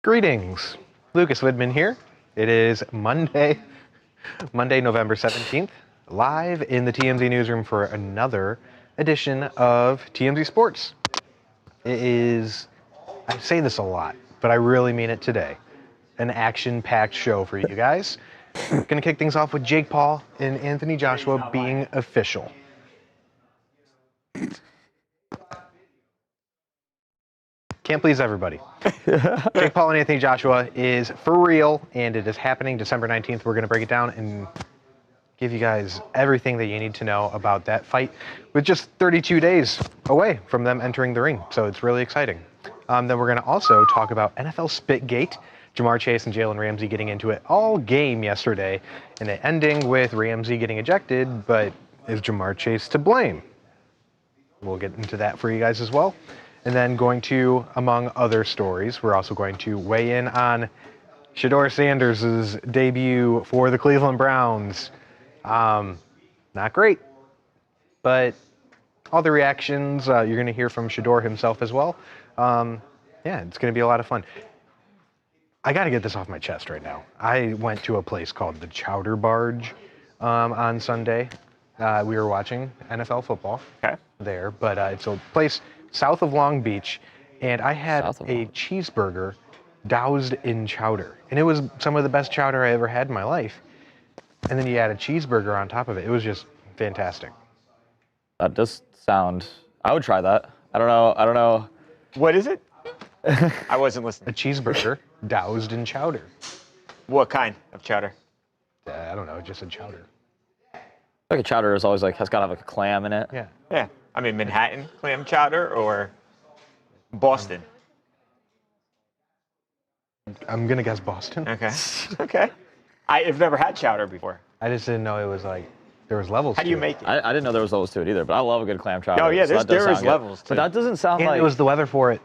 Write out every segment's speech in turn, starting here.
Greetings, Lucas Widman here. It is Monday, November 17th, live in the TMZ Newsroom for another edition of TMZ Sports. It is, I say this a lot, but I really mean it today, an action-packed show for you guys. Gonna kick things off with Jake Paul and Anthony Joshua being official. Can't please everybody. Jake Paul and Anthony Joshua is for real, and it is happening December 19th. We're going to break it down and give you guys everything that you need to know about that fight with just 32 days away from them entering the ring. So it's really exciting. Then we're going to also talk about NFL Spitgate, Jamar Chase and Jalen Ramsey getting into it all game yesterday, and it ending with Ramsey getting ejected, but is Jamar Chase to blame? We'll get into that for you guys as well. And then going to, among other stories, we're also going to weigh in on Shedeur Sanders' debut for the Cleveland Browns. Not great, but all the reactions you're going to hear from Shedeur himself as well. Yeah, it's going to be a lot of fun. I got to get this off my chest right now. I went to a place called the Chowder Barge on Sunday. We were watching NFL football there, but it's a place south of Long Beach, and I had a cheeseburger doused in chowder. And it was some of the best chowder I ever had in my life. And then you add a cheeseburger on top of it. It was just fantastic. That does sound, I would try that. I don't know. What is it? I wasn't listening. A cheeseburger doused in chowder. What kind of chowder? I don't know, just a chowder. Like a chowder is always has got to have like a clam in it. Yeah. Yeah. I mean, Manhattan clam chowder or Boston? I'm going to guess Boston. Okay. Okay. I've never had chowder before. I just didn't know it was there was levels How do you to it. make it? I didn't know there was levels to it either, but I love a good clam chowder. Oh, yeah, so there is levels, too. But that doesn't sound And like... it was the weather for it.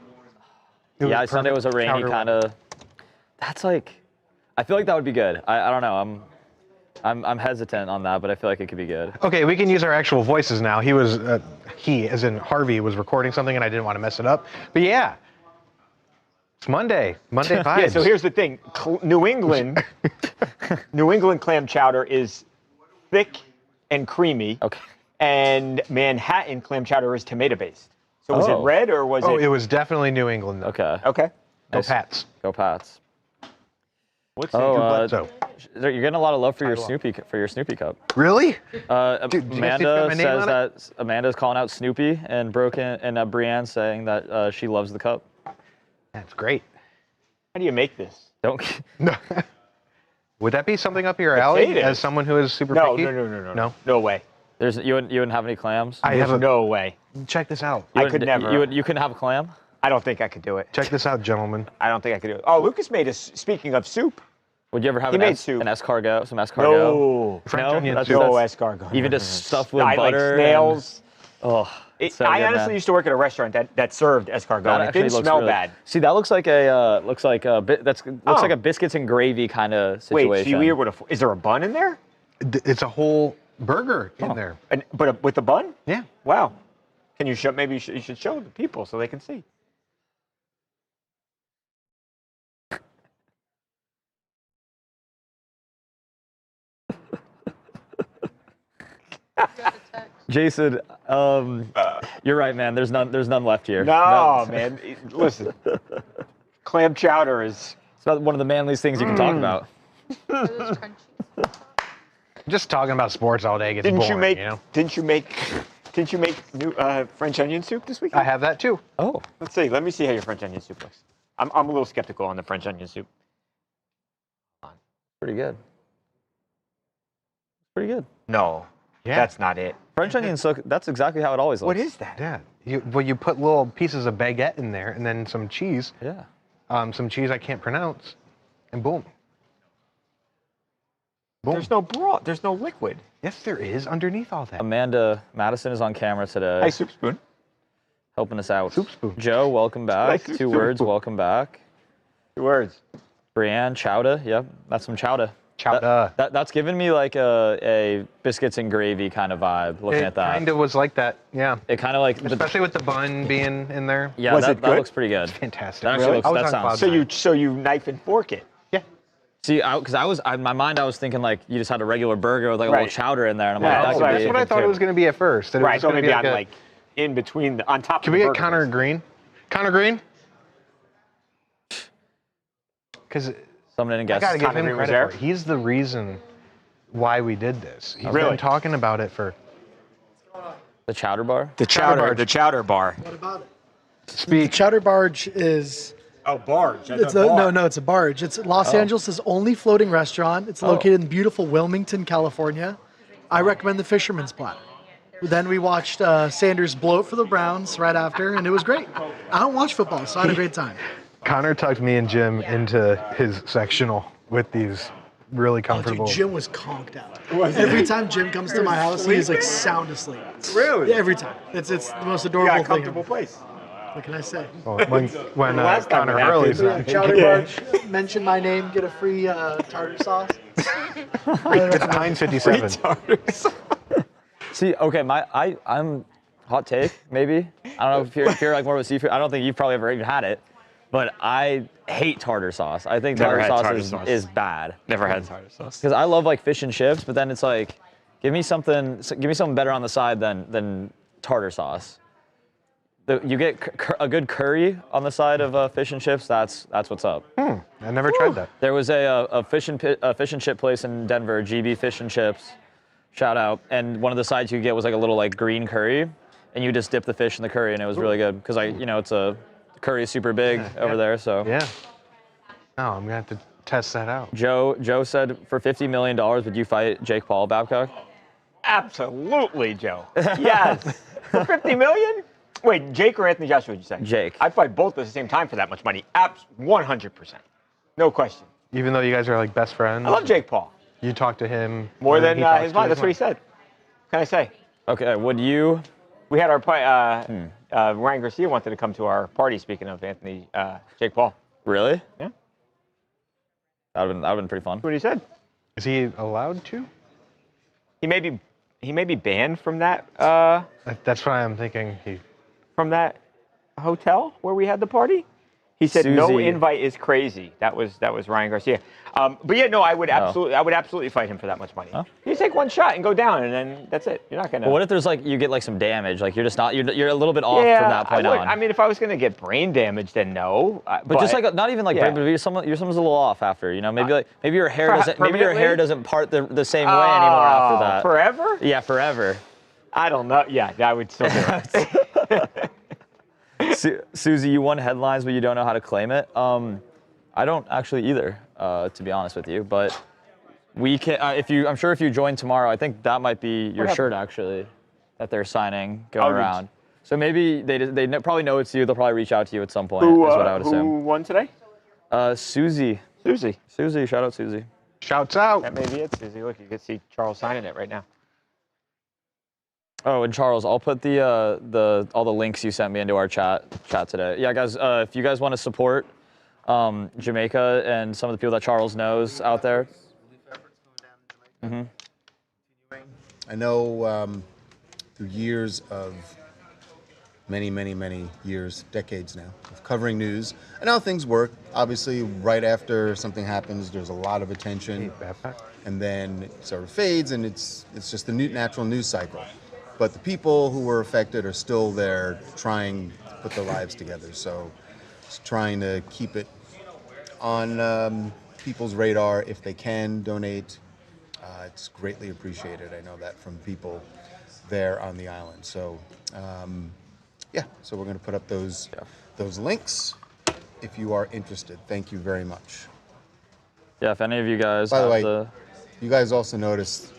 Yeah, Sunday was a rainy kind of... That's like... I feel like that would be good. I don't know. I'm hesitant on that, but I feel like it could be good. Okay, we can use our actual voices now. He, as in Harvey, was recording something, and I didn't want to mess it up. But yeah, it's Monday vibes. Yeah, so here's the thing. New England clam chowder is thick and creamy. Okay. And Manhattan clam chowder is tomato-based. So was it red or was it? Oh, it was definitely New England. Though. Okay. Okay. Go Nice. Pats. Go Pats. What's So You're getting a lot of love for your Snoopy cup. really? Amanda Dude, did you guys see my name says on it? that Amanda's calling out Snoopy, and Brienne saying that she loves the cup. That's great. How do you make this? Don't. Would that be something up your alley? Potatoes. As someone who is super No, picky? no. No way. You wouldn't have any clams. There's no way. Check this out. I could never. You couldn't have a clam. I don't think I could do it. Check this out, gentlemen. I don't think I could do it. Oh, Lucas made us. Speaking of soup. Would you ever have He an made soup. escargot? Some escargot? No. French No? onion That's- soup. No that's- escargot. Even just stuffed with I butter. like snails. Oh, so I good, honestly man. used to work at a restaurant that served escargot. That And it actually didn't looks smell really- bad. See, that looks like a Oh. like a biscuits and gravy kind of situation. Wait, so weird. Is there a bun in there? It's a whole burger in there. But with the bun? Yeah. Wow. Can you show? Maybe you should show the people so they can see. Jason, you're right, man. There's none left here. No, man. Listen, clam chowder is. It's not one of the manliest things you can talk about. Just talking about sports all day gets Didn't boring, you make? you know? Didn't you make new French onion soup this weekend? I have that too. Oh, Let's see. Let me see how your French onion soup looks. I'm a little skeptical on the French onion soup. pretty good. Pretty good. No, Yeah. that's not it. French onion soup. That's exactly how it always looks. What is that? Yeah. You put little pieces of baguette in there, and then some cheese. Yeah. Some cheese I can't pronounce, and boom. Boom. There's no broth. There's no liquid. Yes, there is underneath all that. Amanda Madison is on camera today. Hi, soup spoon. Helping us out. Soup spoon. Joe, welcome back. Like soup Two words, spoon. welcome back. 2 words. Brienne, chowder. Yep, that's some chowder. Chowder. That's given me like a biscuits and gravy kind of vibe looking at that. It kind of was like that, yeah. It kind of like, Especially with the bun being in there. Yeah, that looks pretty good. Fantastic. That actually looks, I was that on sounds. cloud So you knife and fork it. Yeah. See, because in my mind I was thinking like you just had a regular burger with like a little chowder in there, and I'm Yeah, like, that could That's be. what I thought it was going to be at first. That it Right. was So gonna maybe be on a- like in between on top. Can of we the get burger. Connor Green? Connor Green? Because Someone didn't guess. I got to give Connor him Green was credit for there? it. He's the reason why we did this. He's Really? been talking about it for. The chowder bar. The chowder bar. What about it? Speak. The Chowder Barge is Oh, barge. it's a barge. It's Los Angeles' only floating restaurant. It's located in beautiful Wilmington, California. I recommend the Fisherman's Platter. Then we watched Sanders bloat for the Browns right after, and it was great. I don't watch football, so I had a great time. Connor tucked me and Jim into his sectional with these really Oh, comfortable. dude, Jim was conked out. Every time Jim comes to my house, he is like sound asleep. Really? Yeah, every time. It's the most You adorable got a thing. comfortable place. What can I say? when last time Connor it happened, Hurley's Yeah, on. Chowder Barge, mention my name, get a free tartar sauce. It's Heinz 57. See, okay, I'm hot take maybe. I don't know if you're like more of a seafood. I don't think you've probably ever even had it, but I hate tartar sauce. I think Never tartar had sauce, tartar is, sauce. is bad. Never had tartar sauce. Because I love like fish and chips, but then it's like, give me something better on the side than tartar sauce. You get a good curry on the side of fish and chips. That's what's up. I never tried that. There was a fish and chip place in Denver, GB Fish and Chips. Shout out. And one of the sides you get was like a little like green curry, and you just dip the fish in the curry, and it was really good because it's a curry is super big over there. So Yeah. No, I'm gonna have to test that out. Joe said for $50 million, would you fight Jake Paul, Babcock? Absolutely, Joe. Yes. For 50 million? Wait, Jake or Anthony Joshua, would you say? Jake. I'd fight both at the same time for that much money. 100%. No question. Even though you guys are like best friends. I love Jake Paul. You talk to him More than he talks his to mom. his That's what he mom. said. What can I say? Okay, would you? We had our Ryan Garcia wanted to come to our party. Speaking of Anthony, Jake Paul. Really? Yeah. That'd have been pretty fun. That's what he said. Is he allowed to? He may be banned from that That's why I'm thinking he. hotel where we had the party. He said no Susie. invite is crazy. That was Ryan Garcia. But yeah, no, I would absolutely fight him for that much money. Huh? You take one shot and go down, and then that's it. You're not gonna. But what if there's like you get like some damage? Like you're just not you're a little bit off from that point on. I mean, if I was gonna get brain damage, then no. But just like not even like yeah. but someone's a little off after, maybe your hair permanently? doesn't part the same way anymore after that. Forever? Yeah, forever. I don't know. Yeah, I would still do it. Susie, you won headlines, but you don't know how to claim it. I don't actually either, to be honest with you. But we can. I'm sure if you join tomorrow, I think that might be your shirt actually, that they're signing going around. So maybe they probably know it's you. They'll probably reach out to you at some point. Is what I would assume. Who won today? Susie. Susie, shout out Susie. Shouts out. That may be it, Susie. Look, you can see Charles signing it right now. Oh, and Charles, I'll put all the links you sent me into our chat today. Yeah, guys, if you guys want to support Jamaica and some of the people that Charles knows out there. I know through years of many years, decades now, of covering news and how things work. Obviously, right after something happens, there's a lot of attention, and then it sort of fades, and it's just the natural news cycle. But the people who were affected are still there trying to put their lives together. So just trying to keep it on people's radar. If they can donate, it's greatly appreciated. I know that from people there on the island. So so we're going to put up those links if you are interested. Thank you very much. Yeah, if any of you guys By the have way, you guys also noticed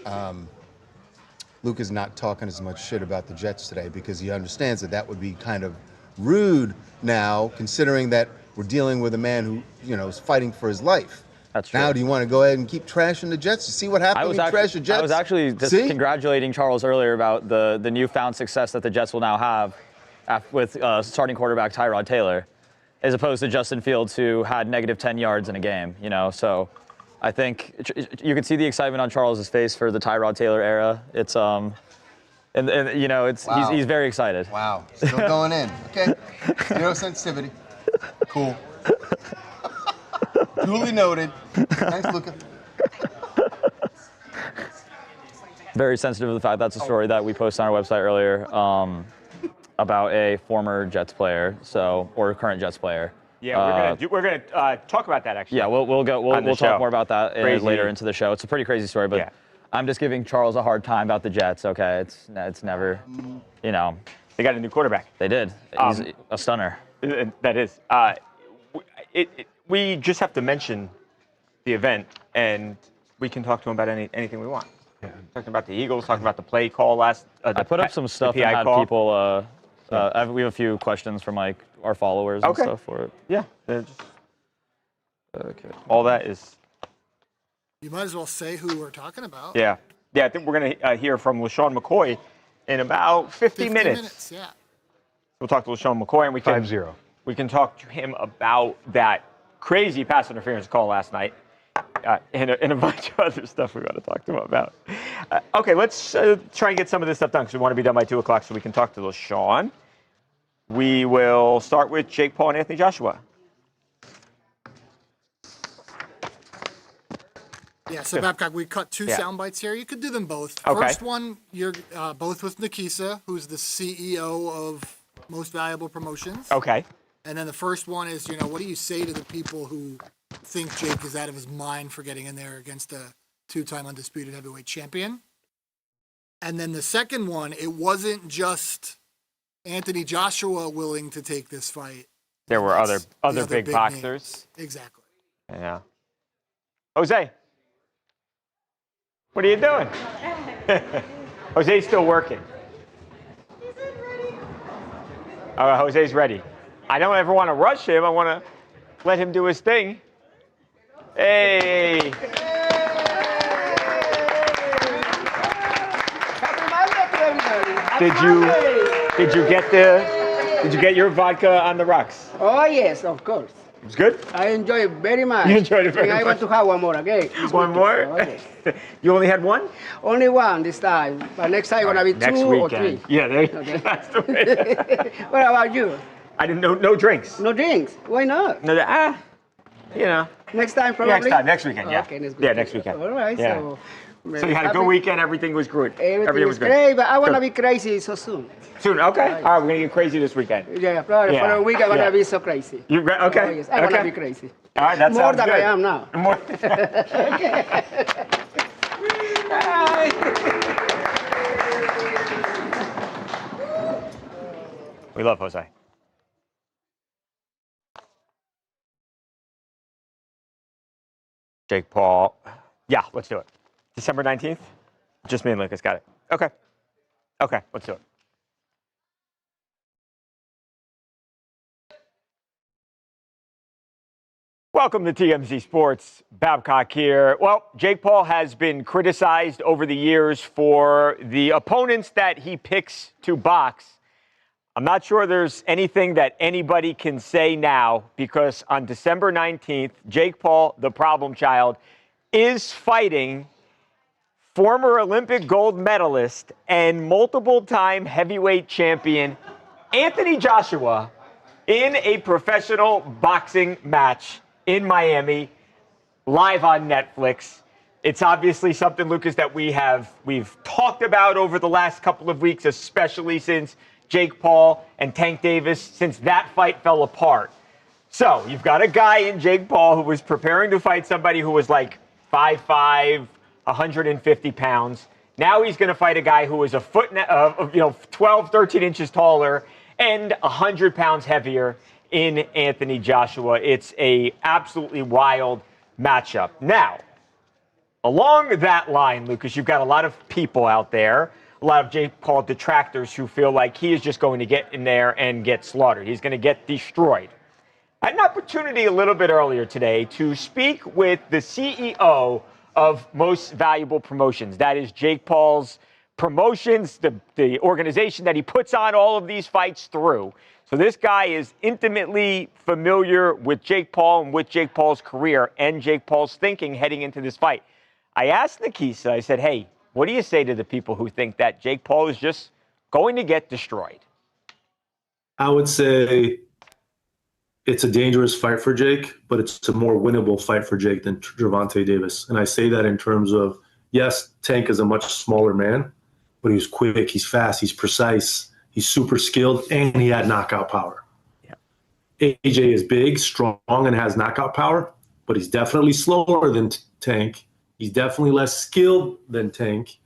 Luke is not talking as much shit about the Jets today because he understands that would be kind of rude now, considering that we're dealing with a man who, is fighting for his life. That's true. Now, do you want to go ahead and keep trashing the Jets? You see what happens when you trash the Jets? I was actually just congratulating Charles earlier about the newfound success that the Jets will now have with starting quarterback Tyrod Taylor, as opposed to Justin Fields, who had negative 10 yards in a game. So I think you can see the excitement on Charles's face for the Tyrod Taylor era. It's and you know, it's Wow. he's very excited. Wow. Still going in. Okay. Zero sensitivity. Cool. Duly noted. Thanks, Luca. Very sensitive to the fact that's a story that we posted on our website earlier about a former Jets player, or current Jets player. Yeah, we're gonna talk about that actually. Yeah, we'll talk more about that later into the show. It's a pretty crazy story, but I'm just giving Charles a hard time about the Jets. Okay, it's never, you know. They got a new quarterback. They did. He's a stunner. That is. We just have to mention the event, and we can talk to him about anything we want. Yeah. Talking about the Eagles, talking about the play call last. I put up some stuff and had people. We have a few questions from like our followers and stuff for it. Yeah. Okay. All that is. You might as well say who we're talking about. Yeah. Yeah. I think we're gonna hear from LeSean McCoy in about 50 minutes. Yeah. We'll talk to LeSean McCoy, and we can 5-0. We can talk to him about that crazy pass interference call last night, and a bunch of other stuff we want to talk to him about. Okay, let's try and get some of this stuff done because we want to be done by 2 o'clock so we can talk to LeSean. We will start with Jake Paul and Anthony Joshua. Yeah, so Babcock, we cut 2 sound bites here. You could do them both. Okay. First one, you're both with Nikisa, who's the CEO of Most Valuable Promotions. Okay. And then the first one is, what do you say to the people who think Jake is out of his mind for getting in there against a 2-time undisputed heavyweight champion? And then the second one, it wasn't just Anthony Joshua willing to take this fight. There were other big boxers. Names. Exactly. Yeah. Jose, what are you doing? Jose's still working. All right, Jose's ready. I don't ever want to rush him. I want to let him do his thing. Hey. Did you get your vodka on the rocks? Oh, yes, of course. It was good? I enjoy it very much. You enjoyed it very and much? I want to have one more, okay? One more? Oh, yes. You only had one? Only one this time. But next time, going to be Next 2 weekend. or 3. Yeah, there you Okay. That's the way. What about you? I didn't know, no drinks. No drinks? Why not? No, Next time, probably? next weekend, yeah. Okay, next Yeah, weekend. next weekend. All right, Yeah. so you had a good weekend, everything was good. Everything was is good. great, but I want to Good. be crazy so soon. Soon, okay. All right, we're going to get crazy this weekend. Yeah, probably for a week I'm going to be so crazy. You okay? Oh, yes, I want to Okay. be crazy. All right, that More sounds than good. I am now. More. We love Jose. Jake Paul. Yeah, let's do it. December 19th? Just me and Lucas got it. Okay. Okay, let's do it. Welcome to TMZ Sports. Babcock here. Well, Jake Paul has been criticized over the years for the opponents that he picks to box. I'm not sure there's anything that anybody can say now because on December 19th, Jake Paul, the problem child, is fighting former Olympic gold medalist and multiple-time heavyweight champion Anthony Joshua in a professional boxing match in Miami, live on Netflix. It's obviously something, Lucas, that we've talked about over the last couple of weeks, especially since Jake Paul and Tank Davis, since that fight fell apart. So you've got a guy in Jake Paul who was preparing to fight somebody who was like 5'5", 150 pounds. Now he's going to fight a guy who is a foot, 12, 13 inches taller and 100 pounds heavier in Anthony Joshua. It's a absolutely wild matchup. Now, along that line, Lucas, you've got a lot of people out there, a lot of Jake Paul detractors who feel like he is just going to get in there and get slaughtered. He's going to get destroyed. I had an opportunity a little bit earlier today to speak with the CEO of Most Valuable Promotions. That is Jake Paul's promotions, the organization that he puts on all of these fights through. So this guy is intimately familiar with Jake Paul and with Jake Paul's career and Jake Paul's thinking heading into this fight. I asked Nikisa, I said, hey, what do you say to the people who think that Jake Paul is just going to get destroyed? I would say it's a dangerous fight for Jake, but it's a more winnable fight for Jake than Gervonta Davis. And I say that in terms of, yes, Tank is a much smaller man, but he's quick, he's fast, he's precise, he's super skilled, and he had knockout power. Yeah. AJ is big, strong, and has knockout power, but he's definitely slower than Tank. He's definitely less skilled than Tank.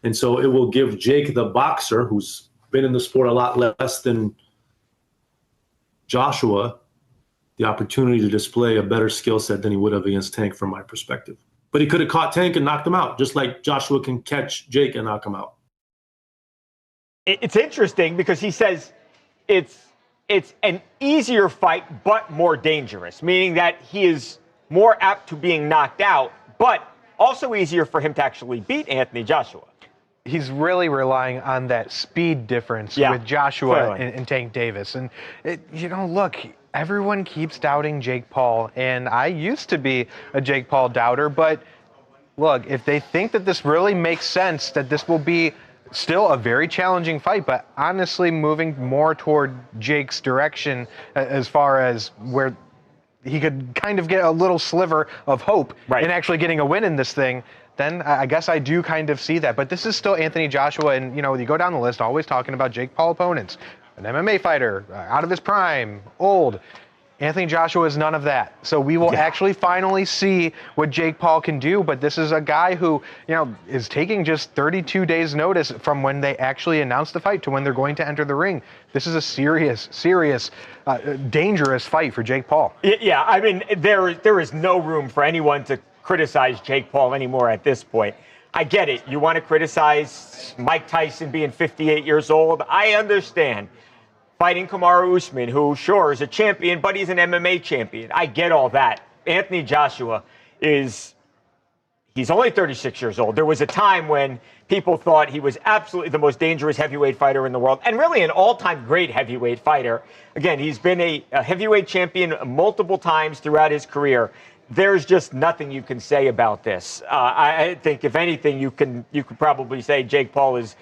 And so it will give Jake, the boxer, who's been in the sport a lot less than Joshua, the opportunity to display a better skill set than he would have against Tank from my perspective. But he could have caught Tank and knocked him out, just like Joshua can catch Jake and knock him out. It's interesting because he says it's an easier fight but more dangerous, meaning that he is more apt to being knocked out, but also easier for him to actually beat Anthony Joshua. He's really relying on that speed difference with Joshua and Tank Davis. And, look, everyone keeps doubting Jake Paul, and I used to be a Jake Paul doubter, but look, if they think that this really makes sense, that this will be still a very challenging fight, but honestly moving more toward Jake's direction as far as where he could kind of get a little sliver of hope in actually getting a win in this thing, then I guess I do kind of see that. But this is still Anthony Joshua, and, you go down the list, always talking about Jake Paul opponents. An MMA fighter, out of his prime, old. Anthony Joshua is none of that. So we will actually finally see what Jake Paul can do, but this is a guy who, is taking just 32 days notice from when they actually announce the fight to when they're going to enter the ring. This is a serious, dangerous fight for Jake Paul. Yeah, I mean, there is no room for anyone to criticize Jake Paul anymore at this point. I get it. You want to criticize Mike Tyson being 58 years old. I understand. Fighting Kamaru Usman, who, sure, is a champion, but he's an MMA champion. I get all that. Anthony Joshua he's only 36 years old. There was a time when people thought he was absolutely the most dangerous heavyweight fighter in the world, and really an all-time great heavyweight fighter. Again, he's been a heavyweight champion multiple times throughout his career. There's just nothing you can say about this. I think, if anything, you could probably say Jake Paul is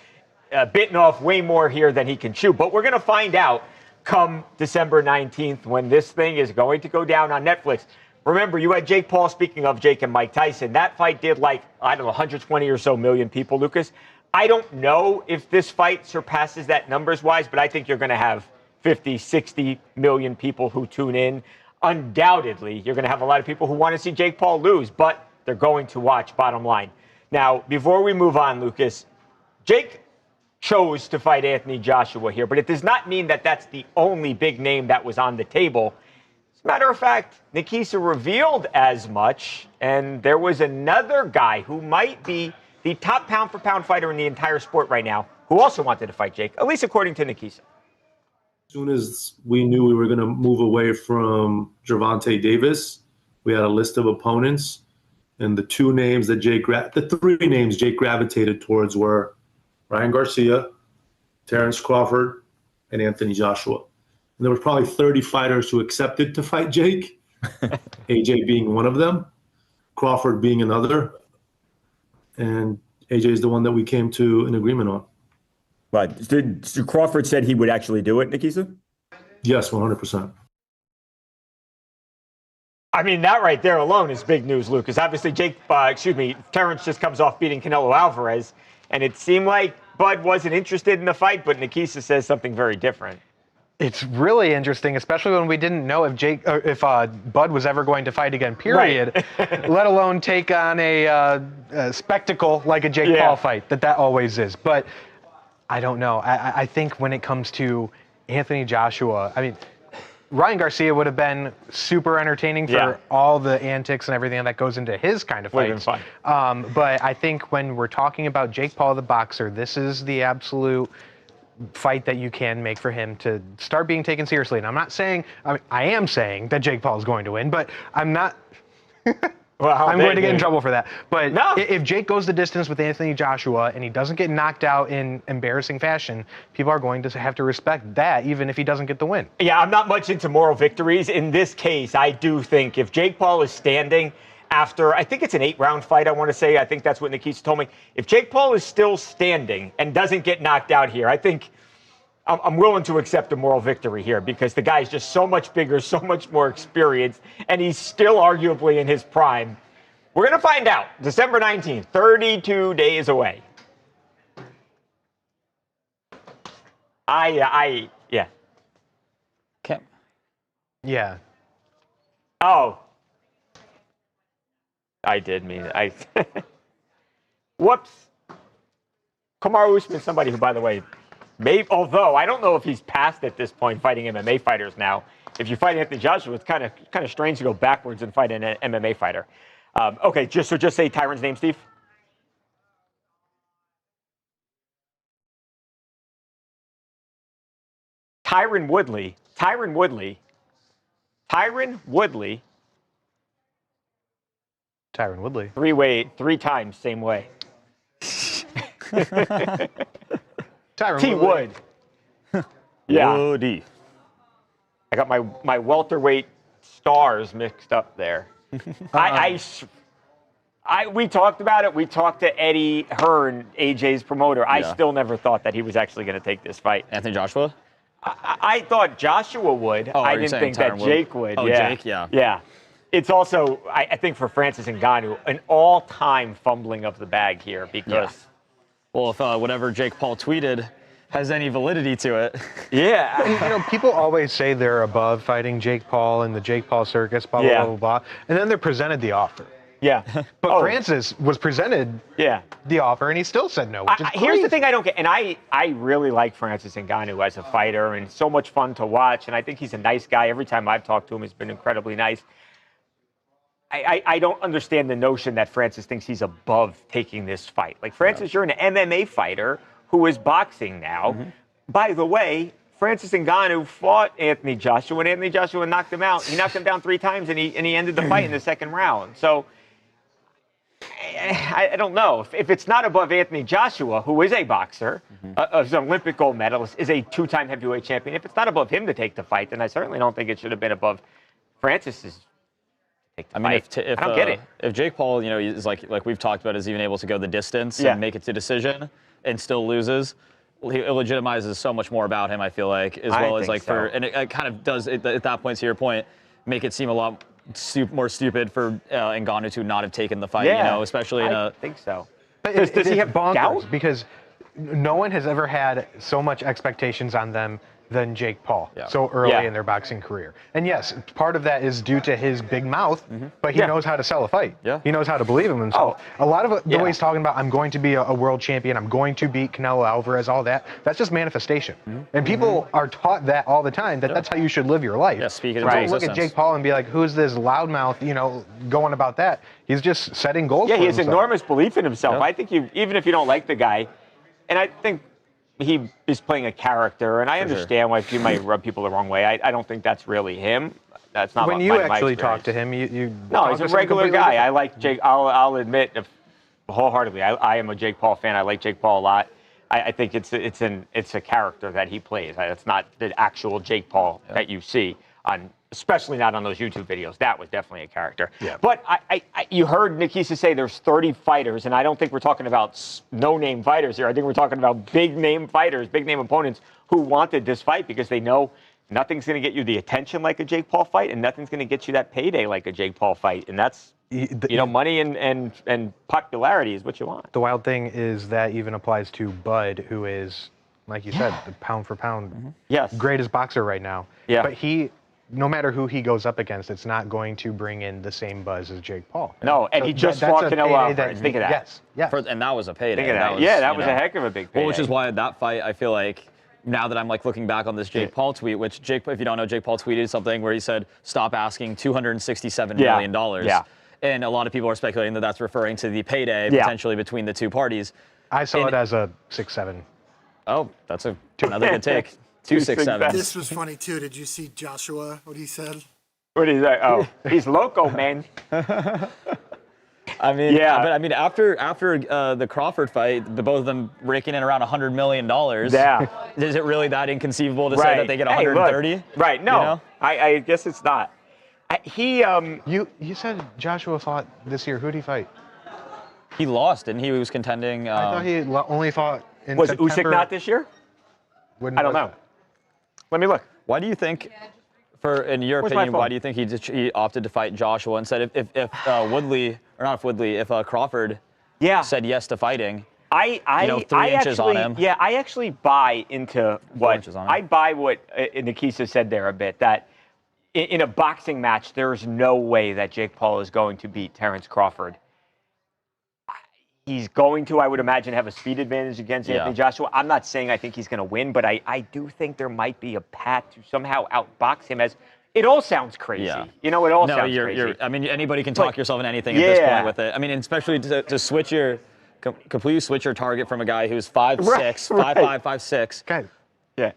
bitten off way more here than he can chew. But we're going to find out come December 19th when this thing is going to go down on Netflix. Remember, you had Jake Paul, speaking of Jake and Mike Tyson. That fight did 120 or so million people, Lucas. I don't know if this fight surpasses that numbers-wise, but I think you're going to have 50, 60 million people who tune in. Undoubtedly, you're going to have a lot of people who want to see Jake Paul lose, but they're going to watch, bottom line. Now, before we move on, Lucas, Jake chose to fight Anthony Joshua here, but it does not mean that that's the only big name that was on the table. As a matter of fact, Nikisa revealed as much, and there was another guy who might be the top pound-for-pound fighter in the entire sport right now who also wanted to fight Jake, at least according to Nikisa. As soon as we knew we were going to move away from Gervonta Davis, we had a list of opponents, and the three names Jake gravitated towards were Ryan Garcia, Terrence Crawford, and Anthony Joshua. And there were probably 30 fighters who accepted to fight Jake, AJ being one of them, Crawford being another, and AJ is the one that we came to an agreement on. But so Crawford said he would actually do it, Nikisa? Yes, 100%. I mean, that right there alone is big news, Lucas. Obviously, Terrence just comes off beating Canelo Alvarez, and it seemed like Bud wasn't interested in the fight, but Nikisa says something very different. It's really interesting, especially when we didn't know if Bud was ever going to fight again, period, let alone take on a spectacle like a Jake Paul fight, that always is. But I don't know. I think when it comes to Anthony Joshua, I mean, Ryan Garcia would have been super entertaining for all the antics and everything that goes into his kind of fights. But I think when we're talking about Jake Paul, the boxer, this is the absolute fight that you can make for him to start being taken seriously. And I'm not saying, I am saying that Jake Paul is going to win, but I'm not. I'm going to get in trouble for that. But No. if Jake goes the distance with Anthony Joshua and he doesn't get knocked out in embarrassing fashion, people are going to have to respect that, even if he doesn't get the win. Yeah, I'm not much into moral victories. In this case, I do think if Jake Paul is standing after, I think it's an 8-round fight, I want to say. I think that's what Nikita told me. If Jake Paul is still standing and doesn't get knocked out here, I think I'm willing to accept a moral victory here because the guy's just so much bigger, so much more experienced, and he's still arguably in his prime. We're going to find out. December 19th, 32 days away. Yeah. Can't. Yeah. Oh. I did mean it. Whoops. Kamaru Usman, somebody who, by the way, although I don't know if he's past at this point fighting MMA fighters now. If you fight Anthony Joshua, it's kind of strange to go backwards and fight an MMA fighter. Okay, just say Tyron's name, Steve. Tyron Woodley. Tyron Woodley. Three times, same way. Tyron T. Woodley. Wood. Yeah. Woody. I got my welterweight stars mixed up there. We talked about it. We talked to Eddie Hearn, AJ's promoter. I still never thought that he was actually going to take this fight. Anthony Joshua? I thought Joshua would. Oh, I are you didn't think saying that Tyron Jake would. Oh, Yeah. Jake, yeah. Yeah. It's also, I think for Francis Ngannou, an all-time fumbling of the bag here because. Well, if whatever Jake Paul tweeted has any validity to it. Yeah. And, you know, people always say they're above fighting Jake Paul and the Jake Paul circus, blah, blah, blah, blah, blah. And then they're presented the offer. Yeah. But Francis was presented the offer, and he still said no, which is Here's the thing I don't get, and I really like Francis Ngannou as a fighter, and so much fun to watch, and I think he's a nice guy. Every time I've talked to him, he's been incredibly nice. I don't understand the notion that Francis thinks he's above taking this fight. Like, Francis, you're an MMA fighter who is boxing now. Mm-hmm. By the way, Francis Ngannou fought Anthony Joshua, and Anthony Joshua knocked him out. He knocked him down 3 times, and he ended the fight in the second round. So I don't know. If it's not above Anthony Joshua, who is a boxer, an Olympic gold medalist, is a 2-time heavyweight champion, if it's not above him to take the fight, then I certainly don't think it should have been above Francis's. I mean, if I don't get it. If Jake Paul, you know, is like we've talked about, is even able to go the distance and make it to decision and still loses, it legitimizes so much more about him, I feel like, as well as like and it kind of does, at that point, to your point, make it seem a lot more stupid for Ngannou to not have taken the fight, you know, especially in I think so. But Does he have gout? Because no one has ever had so much expectations on them than Jake Paul so early in their boxing career. And yes, part of that is due to his big mouth, but he knows how to sell a fight. Yeah. He knows how to believe in himself. A lot of the way he's talking about, I'm going to be a world champion, I'm going to beat Canelo Alvarez, all that, that's just manifestation. And people are taught that all the time, that that's how you should live your life. Yeah, speaking so don't look at Jake Paul and be like, who's this loudmouth, you know, going about that? He's just setting goals for himself. He has enormous belief in himself. I think even if you don't like the guy, and I think he is playing a character, and I understand why he might rub people the wrong way. I don't think that's really him. That's not when you actually talk to him. You no, he's a regular guy. I like Jake. I'll admit wholeheartedly. I am a Jake Paul fan. I like Jake Paul a lot. I think it's a character that he plays. It's not the actual Jake Paul that you see on, especially not on those YouTube videos. That was definitely a character. Yeah. But you heard Nikita say there's 30 fighters, and I don't think we're talking about no-name fighters here. I think we're talking about big-name fighters, big-name opponents who wanted this fight because they know nothing's going to get you the attention like a Jake Paul fight, and nothing's going to get you that payday like a Jake Paul fight. And that's, money and popularity is what you want. The wild thing is that even applies to Bud, who is, like you said, the pound for pound greatest boxer right now. Yeah. But no matter who he goes up against, it's not going to bring in the same buzz as Jake Paul. No, and he just fought Canelo Alvarez. Think of that. Yes, yeah. And that was a payday. Think of that. That was a heck of a big payday. Well, which is why that fight, I feel like, now that I'm like looking back on this Jake Paul tweet, which if you don't know, Jake Paul tweeted something where he said, "Stop asking $267 million." Yeah. And a lot of people are speculating that that's referring to the payday potentially between the two parties. I saw it as a 6-7. Oh, that's another good take. 267. This was funny too. Did you see Joshua? What he said? What is that? Oh, he's loco, man. I mean, Yeah. But I mean, after the Crawford fight, the both of them raking in around $100 million. Yeah. Is it really that inconceivable to Right. say that they get Hey, 130? look, right. No, You know? I guess it's not. You said Joshua fought this year. Who'd he fight? He lost, and he was contending. I thought he only fought in Was September. Usyk not this year? I don't know. Let me look. Why do you think, in your Where's my opinion, phone? why do you think he opted to fight Joshua instead? If Woodley, or not if Woodley, if Crawford said yes to fighting, 3 inches on him. Yeah, I actually buy into what inches on him. I buy what Nikisa said there a bit, that in a boxing match, there's no way that Jake Paul is going to beat Terrence Crawford. He's going to, I would imagine, have a speed advantage against Anthony Joshua. I'm not saying I think he's going to win, but I do think there might be a path to somehow outbox him. As it all sounds crazy. Yeah. You know, it all sounds crazy. I mean, anybody can talk yourself into anything at this point with it. I mean, and especially to switch completely switch your target from a guy who's 5'6", 5'5", 5'6". Okay. Yeah.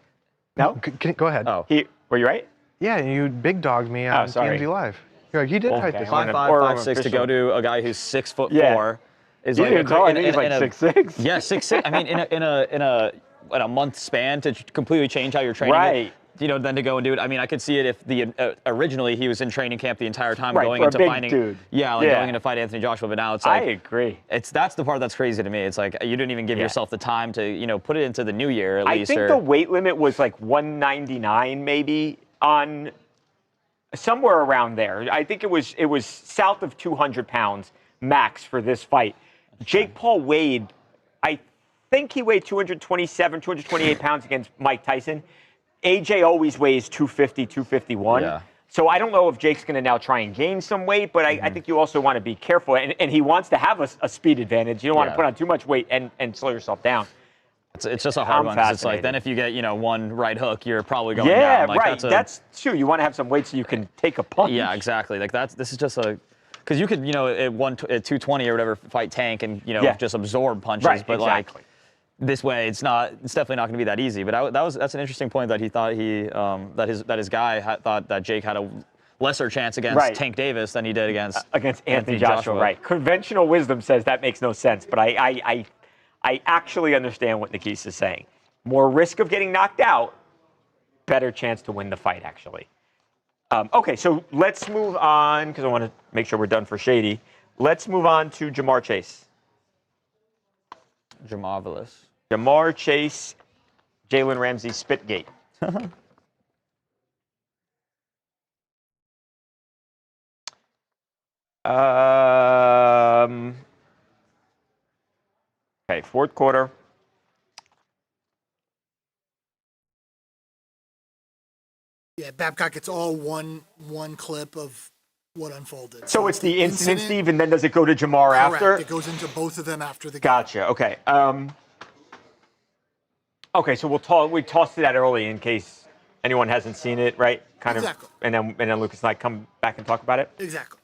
No? Go ahead. Oh. Were you right? Yeah, you big dogged me on sorry. TMZ Live. You're like, he did fight this. 5'5", Or 5'6" to go to a guy who's 6'4". Yeah. Is You like didn't know, I think he's like 6'6". Yeah, 6'6". I mean, in a month span to completely change how you're training. Right. Then to go and do it. I mean, I could see it if originally he was in training camp the entire time going for a into big fighting. dude. Going into fight Anthony Joshua. But now it's I like agree. that's the part that's crazy to me. It's like you didn't even give yourself the time to put it into the new year at least. I think the weight limit was like 199 maybe on somewhere around there. I think it was south of 200 pounds max for this fight. Jake Paul weighed, I think he weighed 227, 228 pounds against Mike Tyson. AJ always weighs 250, 251. Yeah. So I don't know if Jake's going to now try and gain some weight, but I think you also want to be careful. And he wants to have a speed advantage. You don't want to put on too much weight and slow yourself down. It's just a hard one. 'Cause it's like then if you get one right hook, you're probably going down. Like, right. That's true. You want to have some weight so you can take a punch. Yeah, exactly. Like this is just because you could at 220 or whatever fight Tank and just absorb punches, but like this way it's definitely not going to be that easy. But that's an interesting point that he thought that his guy thought that Jake had a lesser chance against Tank Davis than he did against Anthony Joshua. Right. Conventional wisdom says that makes no sense, but I actually understand what Nikisa is saying. More risk of getting knocked out, better chance to win the fight, actually. Okay, so let's move on, because I want to make sure we're done for Shady. Let's move on to Jamar Chase. Jamar Chase, Jalen Ramsey, Spitgate. Okay, fourth quarter. Yeah, Babcock, it's all one clip of what unfolded. So it's the incident, Steve, and then does it go to Jamar after? It goes into both of them after the game. Gotcha. Okay. Okay, so we tossed it out early in case anyone hasn't seen it, right? Exactly. And then Lucas and I come back and talk about it. Exactly.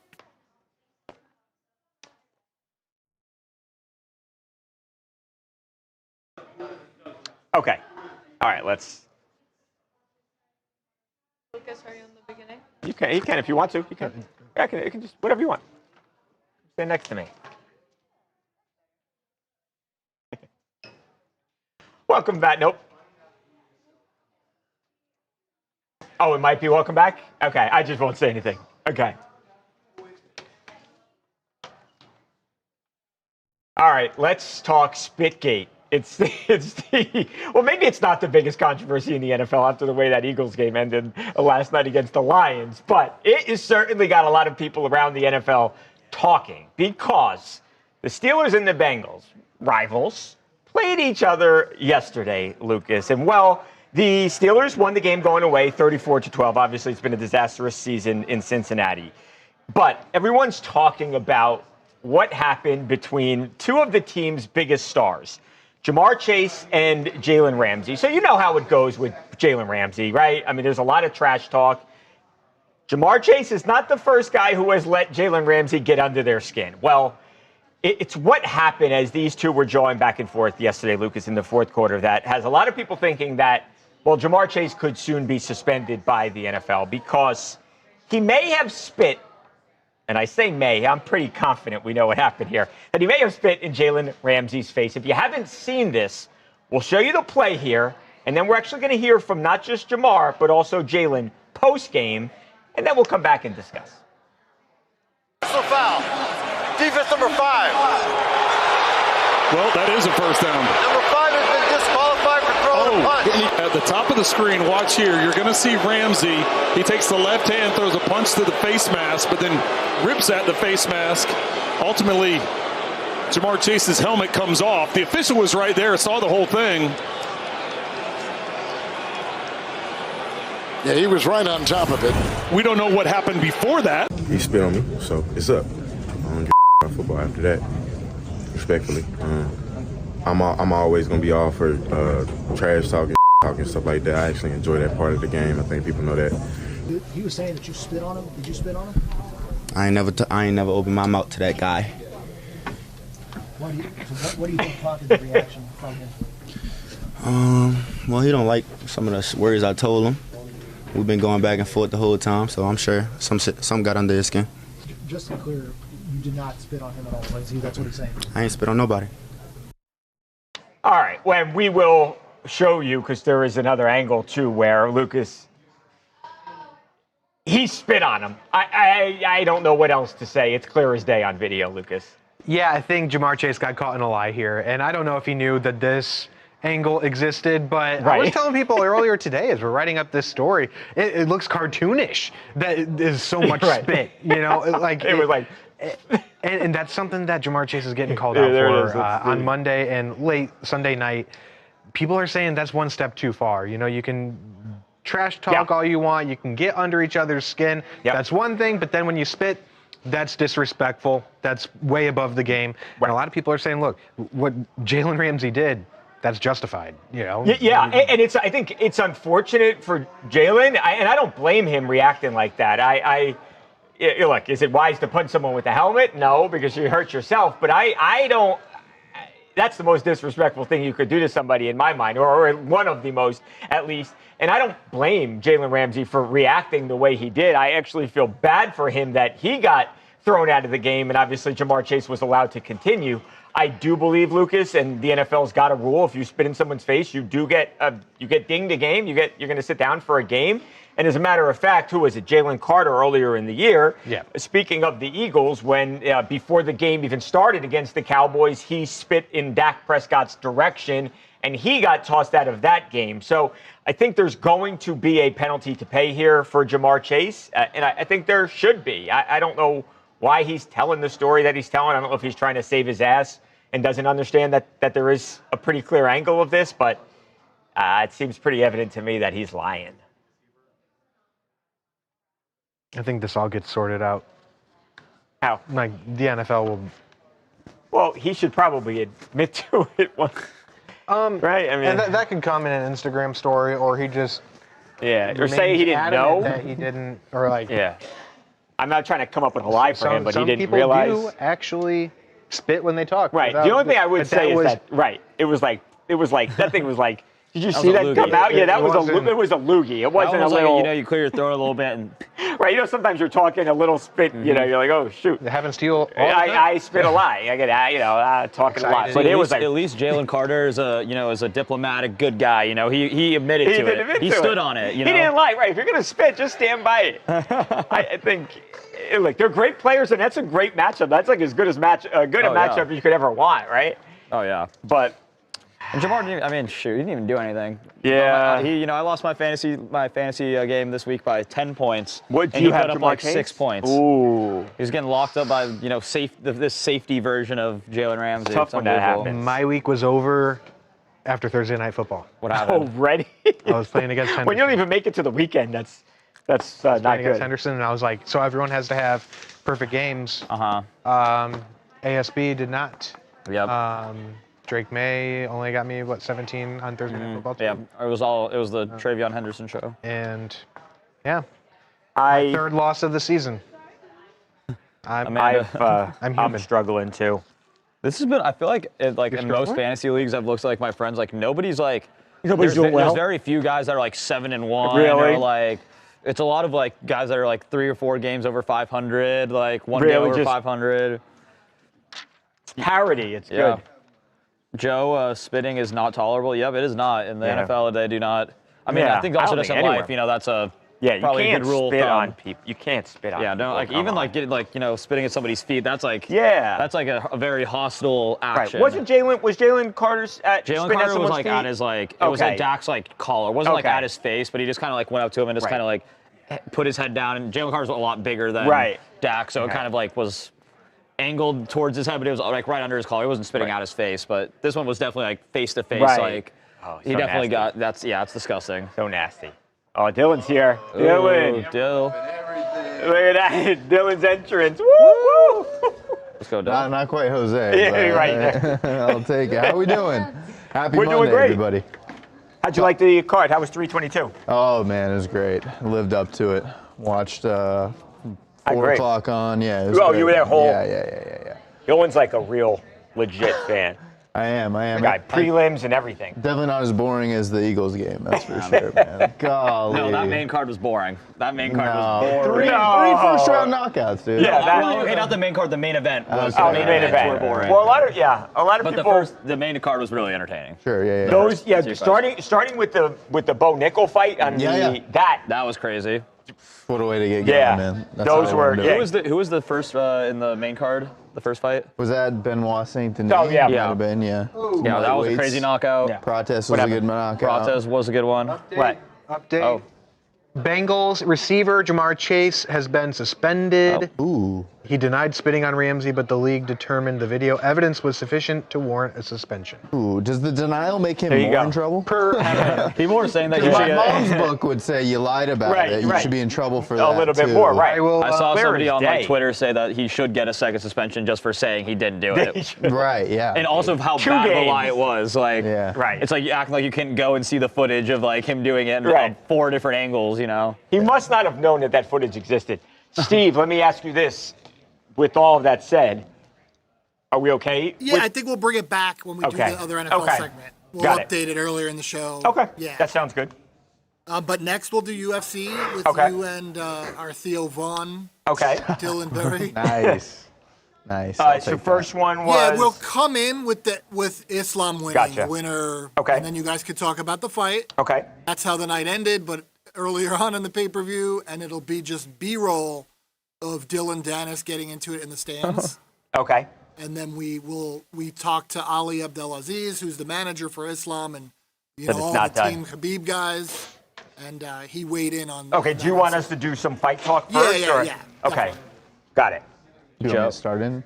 Okay. All right. Let's. Lucas, are you in the beginning? You can if you want to. You can. Yeah, you can just whatever you want. Stand next to me. Welcome back. Nope. Oh, it might be welcome back? Okay, I just won't say anything. Okay. All right, let's talk Spitgate. Well, maybe it's not the biggest controversy in the NFL after the way that Eagles game ended last night against the Lions, but it has certainly got a lot of people around the NFL talking because the Steelers and the Bengals, rivals, played each other yesterday, Lucas. And, well, the Steelers won the game going away 34-12. Obviously, it's been a disastrous season in Cincinnati. But everyone's talking about what happened between two of the team's biggest stars, Jamar Chase and Jalen Ramsey. So you know how it goes with Jalen Ramsey, right? I mean, there's a lot of trash talk. Jamar Chase is not the first guy who has let Jalen Ramsey get under their skin. Well, it's what happened as these two were jawing back and forth yesterday, Lucas, in the fourth quarter that has a lot of people thinking that, well, Jamar Chase could soon be suspended by the NFL because he may have spit and I say may, I'm pretty confident we know what happened here, that he may have spit in Jalen Ramsey's face. If you haven't seen this, we'll show you the play here, and then we're actually going to hear from not just Jamar, but also Jalen post-game, and then we'll come back and discuss. Foul. Defense number 5. Well, that is a first down. Number 5 has been disqualified for throwing a punch. At the top of the screen, watch here. You're going to see Ramsey. He takes the left hand, throws a punch to the face mask, but then rips at the face mask. Ultimately, Jamar Chase's helmet comes off. The official was right there, saw the whole thing. Yeah, he was right on top of it. We don't know what happened before that. He spit on me, so it's up. I don't give about football after that, respectfully. I'm always going to be all for trash talking stuff like that. I actually enjoy that part of the game. I think people know that. He was saying that you spit on him. Did you spit on him? I ain't never opened my mouth to that guy. What do you think prompted the reaction from him? Well, he don't like some of the words I told him. We've been going back and forth the whole time, so I'm sure some got under his skin. Just to be clear, you did not spit on him at all, right? That's what he's saying. I ain't spit on nobody. All right, well, we will show you, because there is another angle, too, where Lucas, he spit on him. I don't know what else to say. It's clear as day on video, Lucas. Yeah, I think Jamar Chase got caught in a lie here, and I don't know if he knew that this angle existed, but I was telling people earlier today as we're writing up this story, it looks cartoonish. That is so much spit, you know, like it was like, and that's something that Jamar Chase is getting called out for on Monday and late Sunday night. People are saying that's one step too far. You know, you can trash talk all you want, you can get under each other's skin. That's one thing, but then when you spit, that's disrespectful. That's way above the game. And a lot of people are saying, look, what Jalen Ramsey did, that's justified, you know? Yeah, and I think it's unfortunate for Jalen, and I don't blame him reacting like that. Look, is it wise to punch someone with a helmet? No, because you hurt yourself. But I don't. That's the most disrespectful thing you could do to somebody in my mind, or one of the most, at least. And I don't blame Jalen Ramsey for reacting the way he did. I actually feel bad for him that he got thrown out of the game, and obviously Jamar Chase was allowed to continue. I do believe, Lucas, and the NFL's got a rule: if you spit in someone's face, you get dinged a game. You're going to sit down for a game. And as a matter of fact, who was it? Jalen Carter earlier in the year. Yeah. Speaking of the Eagles, when before the game even started against the Cowboys, he spit in Dak Prescott's direction, and he got tossed out of that game. So I think there's going to be a penalty to pay here for Jamar Chase, and I think there should be. I don't know why he's telling the story that he's telling. I don't know if he's trying to save his ass and doesn't understand that there is a pretty clear angle of this, but it seems pretty evident to me that he's lying. I think this all gets sorted out. How? Like, the NFL will... Well, he should probably admit to it once. Right? I mean... And that could come in an Instagram story, or he just... Yeah, or say he didn't know. That he didn't, or like... Yeah. I'm not trying to come up with a lie for him, but he didn't people realize... do actually spit when they talk. Right. The only thing I would say is that... Right. It was like... That thing was like... Did you see that come out? Yeah, it was a loogie. It wasn't a little. Like, you clear your throat a little bit, and right. Sometimes you're talking a little spit. You're like, oh shoot. It happens to you all the time. I spit a lie. I get talking a lot. But it was like, at least Jalen Carter is a diplomatic, good guy. He admitted to it. He stood on it. He didn't lie. Right. If you're gonna spit, just stand by it. I think. Look, they're great players, and that's a great matchup. That's like as good as matchup as you could ever want, right? Oh yeah. But. And Jamar he didn't even do anything. Yeah. I lost my fantasy game this week by 10 points. What do you have, put up Jamar like Chase? 6 points. Ooh. He was getting locked up by this safety version of Jalen Ramsey. Tough when that happens. My week was over after Thursday Night Football. What happened? Already? I was playing against Henderson. When you don't even make it to the weekend, that's not good. Against Henderson, and I was like, so everyone has to have perfect games. ASB did not. Yep. Drake May only got me 17 on Thursday Night Football. Yeah, it was the Travion Henderson show. And yeah, my third loss of the season. I'm human. I'm struggling too. This has been. I feel like in most fantasy leagues, I've looked like my friends. Like nobody's doing well. There's very few guys that are like 7-1. Really? Or like It's a lot of like guys that are like 3 or 4 games over 500, like one Really game over just 500. Parity, it's good. Joe, spitting is not tolerable. Yep, it is not. In the Yeah. NFL, they do not. I mean, I think also just in life, that's a probably a good rule. You can't spit on people. You can't spit on people. Yeah, no, like even like getting like spitting at somebody's feet. That's like that's like a very hostile action. Right. Was Jalen Carter's at Jalen spitting at Carter was someone's like feet? at his it was at Dak's like collar. It wasn't like at his face, but he just kind of like went up to him and just kind of like put his head down. And Jalen Carter's a lot bigger than Dak, so it kind of like was angled towards his head, but it was like right under his collar. He wasn't spitting at his face, but this one was definitely like face to face. Like he definitely got it's disgusting. So nasty. Oh, Dylan's here. Dylan. Dill. Look at that. Dylan's entrance. Woo! Let's go, Dylan. Not quite Jose. Yeah, but, right. I'll take it. How we doing? Happy We're Monday, doing great. everybody. How'd you like the card? How was 322? Oh, man, it was great. Lived up to it. Watched 4 o'clock on. Yeah, it was you great. were there whole. Yeah. Dylan's like a real legit fan. I am. The guy, prelims and everything. Definitely not as boring as the Eagles game, that's for sure, man. Golly. No, that main card was boring. That main card was boring. 3 first-round knockouts, dude. Yeah, not the main card. The main event was Okay. the main event. Were boring. Well, a lot of but people. the main card was really entertaining. Sure, yeah. Those, starting with the Bo Nickel fight on that was crazy. What a way to get going, man. That's those were. Who was the first in the main card? The first fight? Was that Benoit Saint Denis? Oh, yeah. Might have been, yeah. Yeah, that was a crazy knockout. Yeah. Protest was a good knockout. Protest was a good one. What? Update. Oh. Bengals receiver Jamar Chase has been suspended. Ooh. He denied spitting on Ramsey, but the league determined the video evidence was sufficient to warrant a suspension. Ooh, does the denial make him more in trouble? People were saying that my mom's book would say you lied about it. You should be in trouble for that a little bit too. more, right? I saw somebody on like Twitter say that he should get a second suspension just for saying he didn't do it. Right, yeah. And also how bad of a lie it was. Like, right. It's like you acting like you couldn't go and see the footage of like him doing it in 4 different angles, He must not have known that footage existed. Steve, let me ask you this. With all of that said, are we okay? Yeah, I think we'll bring it back when we do the other NFL segment. We'll update it earlier in the show. Okay. Yeah. That sounds good. But next we'll do UFC with you and our Theo Vaughn. Okay. Dylan Berry. Nice. So first one was. Yeah, we'll come in with Islam winning. Gotcha. Winner. Okay. And then you guys could talk about the fight. Okay. That's how the night ended, but earlier on in the pay-per-view, and it'll be just B-roll of Dylan Dennis getting into it in the stands. Okay. And then we talk to Ali Abdelaziz, who's the manager for Islam, and all the Team Khabib guys, and he weighed in on. Okay. Do you want us to do some fight talk first? Yeah. Okay. Definitely. Got it. Joe, start in.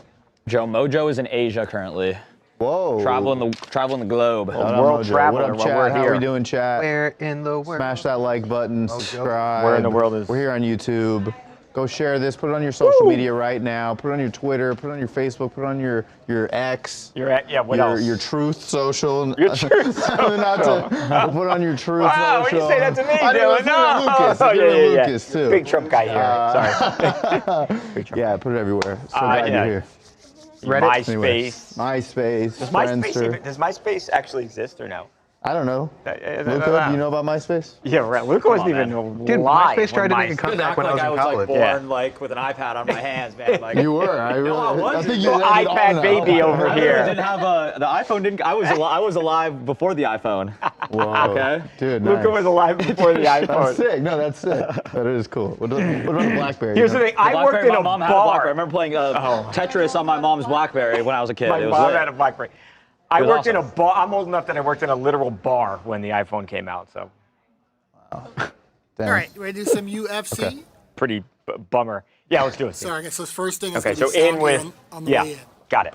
Joe Mojo is in Asia currently. Whoa. Traveling the globe. World traveler. What up, chat? How here. we doing, chat? Where in the world? Smash that like button, subscribe. Where in the world is? We're here on YouTube. Go share this. Put it on your social media right now. Put it on your Twitter. Put it on your Facebook. Put it on your X. What else? Your Truth Social. Your Truth Social. Put it on your Truth Wow, Social. when you say that to me, I Dylan. No. Lucas too. Big Trump guy here. Sorry. Big Trump. Yeah, put it everywhere. So glad you're here. Reddit. MySpace. Does MySpace actually exist or no? I don't know. Luca, do you know about MySpace? Yeah, right. Luca wasn't even alive. Dude, MySpace tried to make a comeback when I was in college. Born like with an iPad on my hands, man. Like, you were. I think you iPad baby over here. Didn't have the iPhone. Didn't. I was alive before the iPhone. Whoa. Okay. Dude, Luca was alive before the iPhone. That's sick. No, that's sick. That is cool. What about the BlackBerry? Here's the thing. I worked in a bar. I remember playing Tetris on my mom's BlackBerry when I was a kid. My mom had a BlackBerry. I worked in a bar. I'm old enough that I worked in a literal bar when the iPhone came out. So. Wow. All right, you ready to do some UFC? Okay. Pretty bummer. Yeah, let's do it. Sorry, I guess so first thing is okay. So in with on the way in. Got it.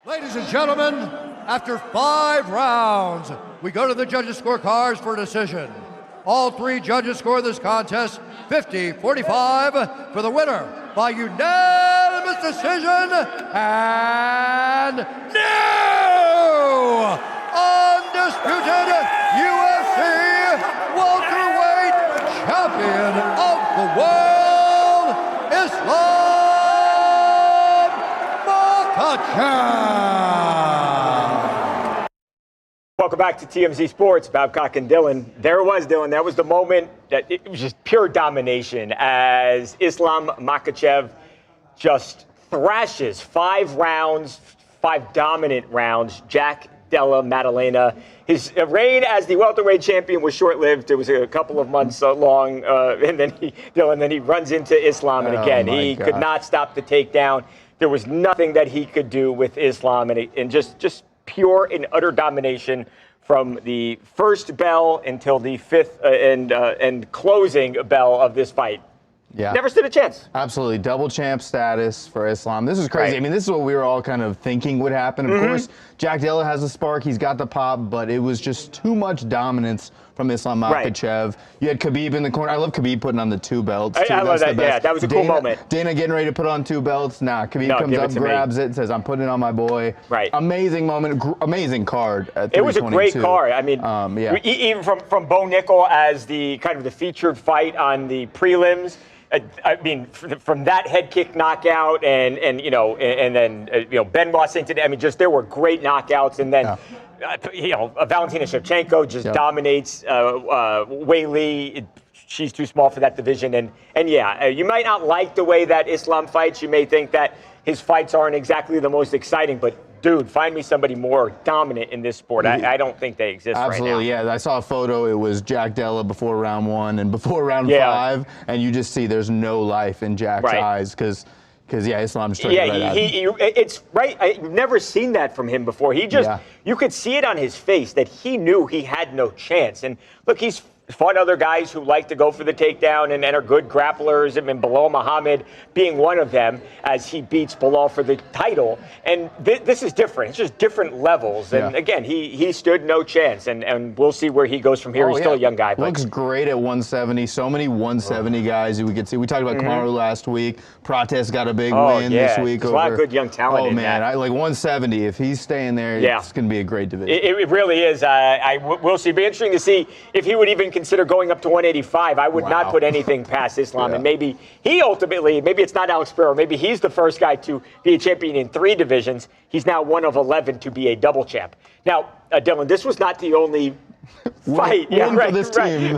Ladies and gentlemen, after 5 rounds, we go to the judges' scorecards for a decision. All 3 judges score this contest 50-45 for the winner by unanimous decision and new undisputed UFC welterweight champion of the world, Islam McCoy. back to TMZ Sports, Babcock and Dylan. There it was, Dylan. That was the moment that it was just pure domination as Islam Makhachev just thrashes 5 rounds, 5 dominant rounds. Jack Della Maddalena. His reign as the welterweight champion was short-lived. It was a couple of months long, and then he runs into Islam, and again, he could not stop the takedown. There was nothing that he could do with Islam, and just pure and utter domination from the first bell until the 5th and closing bell of this fight. Yeah. Never stood a chance. Absolutely. Double champ status for Islam. This is crazy. Right. I mean, this is what we were all kind of thinking would happen. Of course, Jack Della has the spark. He's got the pop, but it was just too much dominance from Islam Makhachev. Right. You had Khabib in the corner. I love Khabib putting on the 2 belts. Too. I love that. Yeah, that was a cool moment. Dana getting ready to put on 2 belts. Nah, Khabib comes up, grabs it, and says, I'm putting it on my boy. Right. Amazing moment. Amazing card at 322. It was a great card. I mean, even from Bo Nickel as the kind of the featured fight on the prelims. I mean, from that head kick knockout and then Ben Washington. I mean, just there were great knockouts, and then Valentina Shevchenko just dominates Wei Li. She's too small for that division, and you might not like the way that Islam fights. You may think that his fights aren't exactly the most exciting, but dude, find me somebody more dominant in this sport. I don't think they exist right now. Absolutely, yeah. I saw a photo. It was Jack Della before round 1 and before round 5, and you just see there's no life in Jack's eyes because Islam's trying it's right. I've never seen that from him before. He just, you could see it on his face that he knew he had no chance. And look, he's fought other guys who like to go for the takedown and are good grapplers. I mean, Bilal Muhammad being one of them as he beats Bilal for the title. And this is different. It's just different levels. And again, he stood no chance. And we'll see where he goes from here. He's still a young guy. But looks great at 170. So many 170 guys we could see. We talked about Kamaru last week. Prates got a big win this week. There's a lot of good young talent in man, that. Like 170. If he's staying there, it's going to be a great division. It really is. We'll see. It'll be interesting to see if he would even consider going up to 185. I would not put anything past Islam. And maybe he ultimately, maybe it's not Alex Pereira, maybe he's the first guy to be a champion in 3 divisions. He's now one of 11 to be a double champ. Now, Dylan, this was not the only fight. For this team.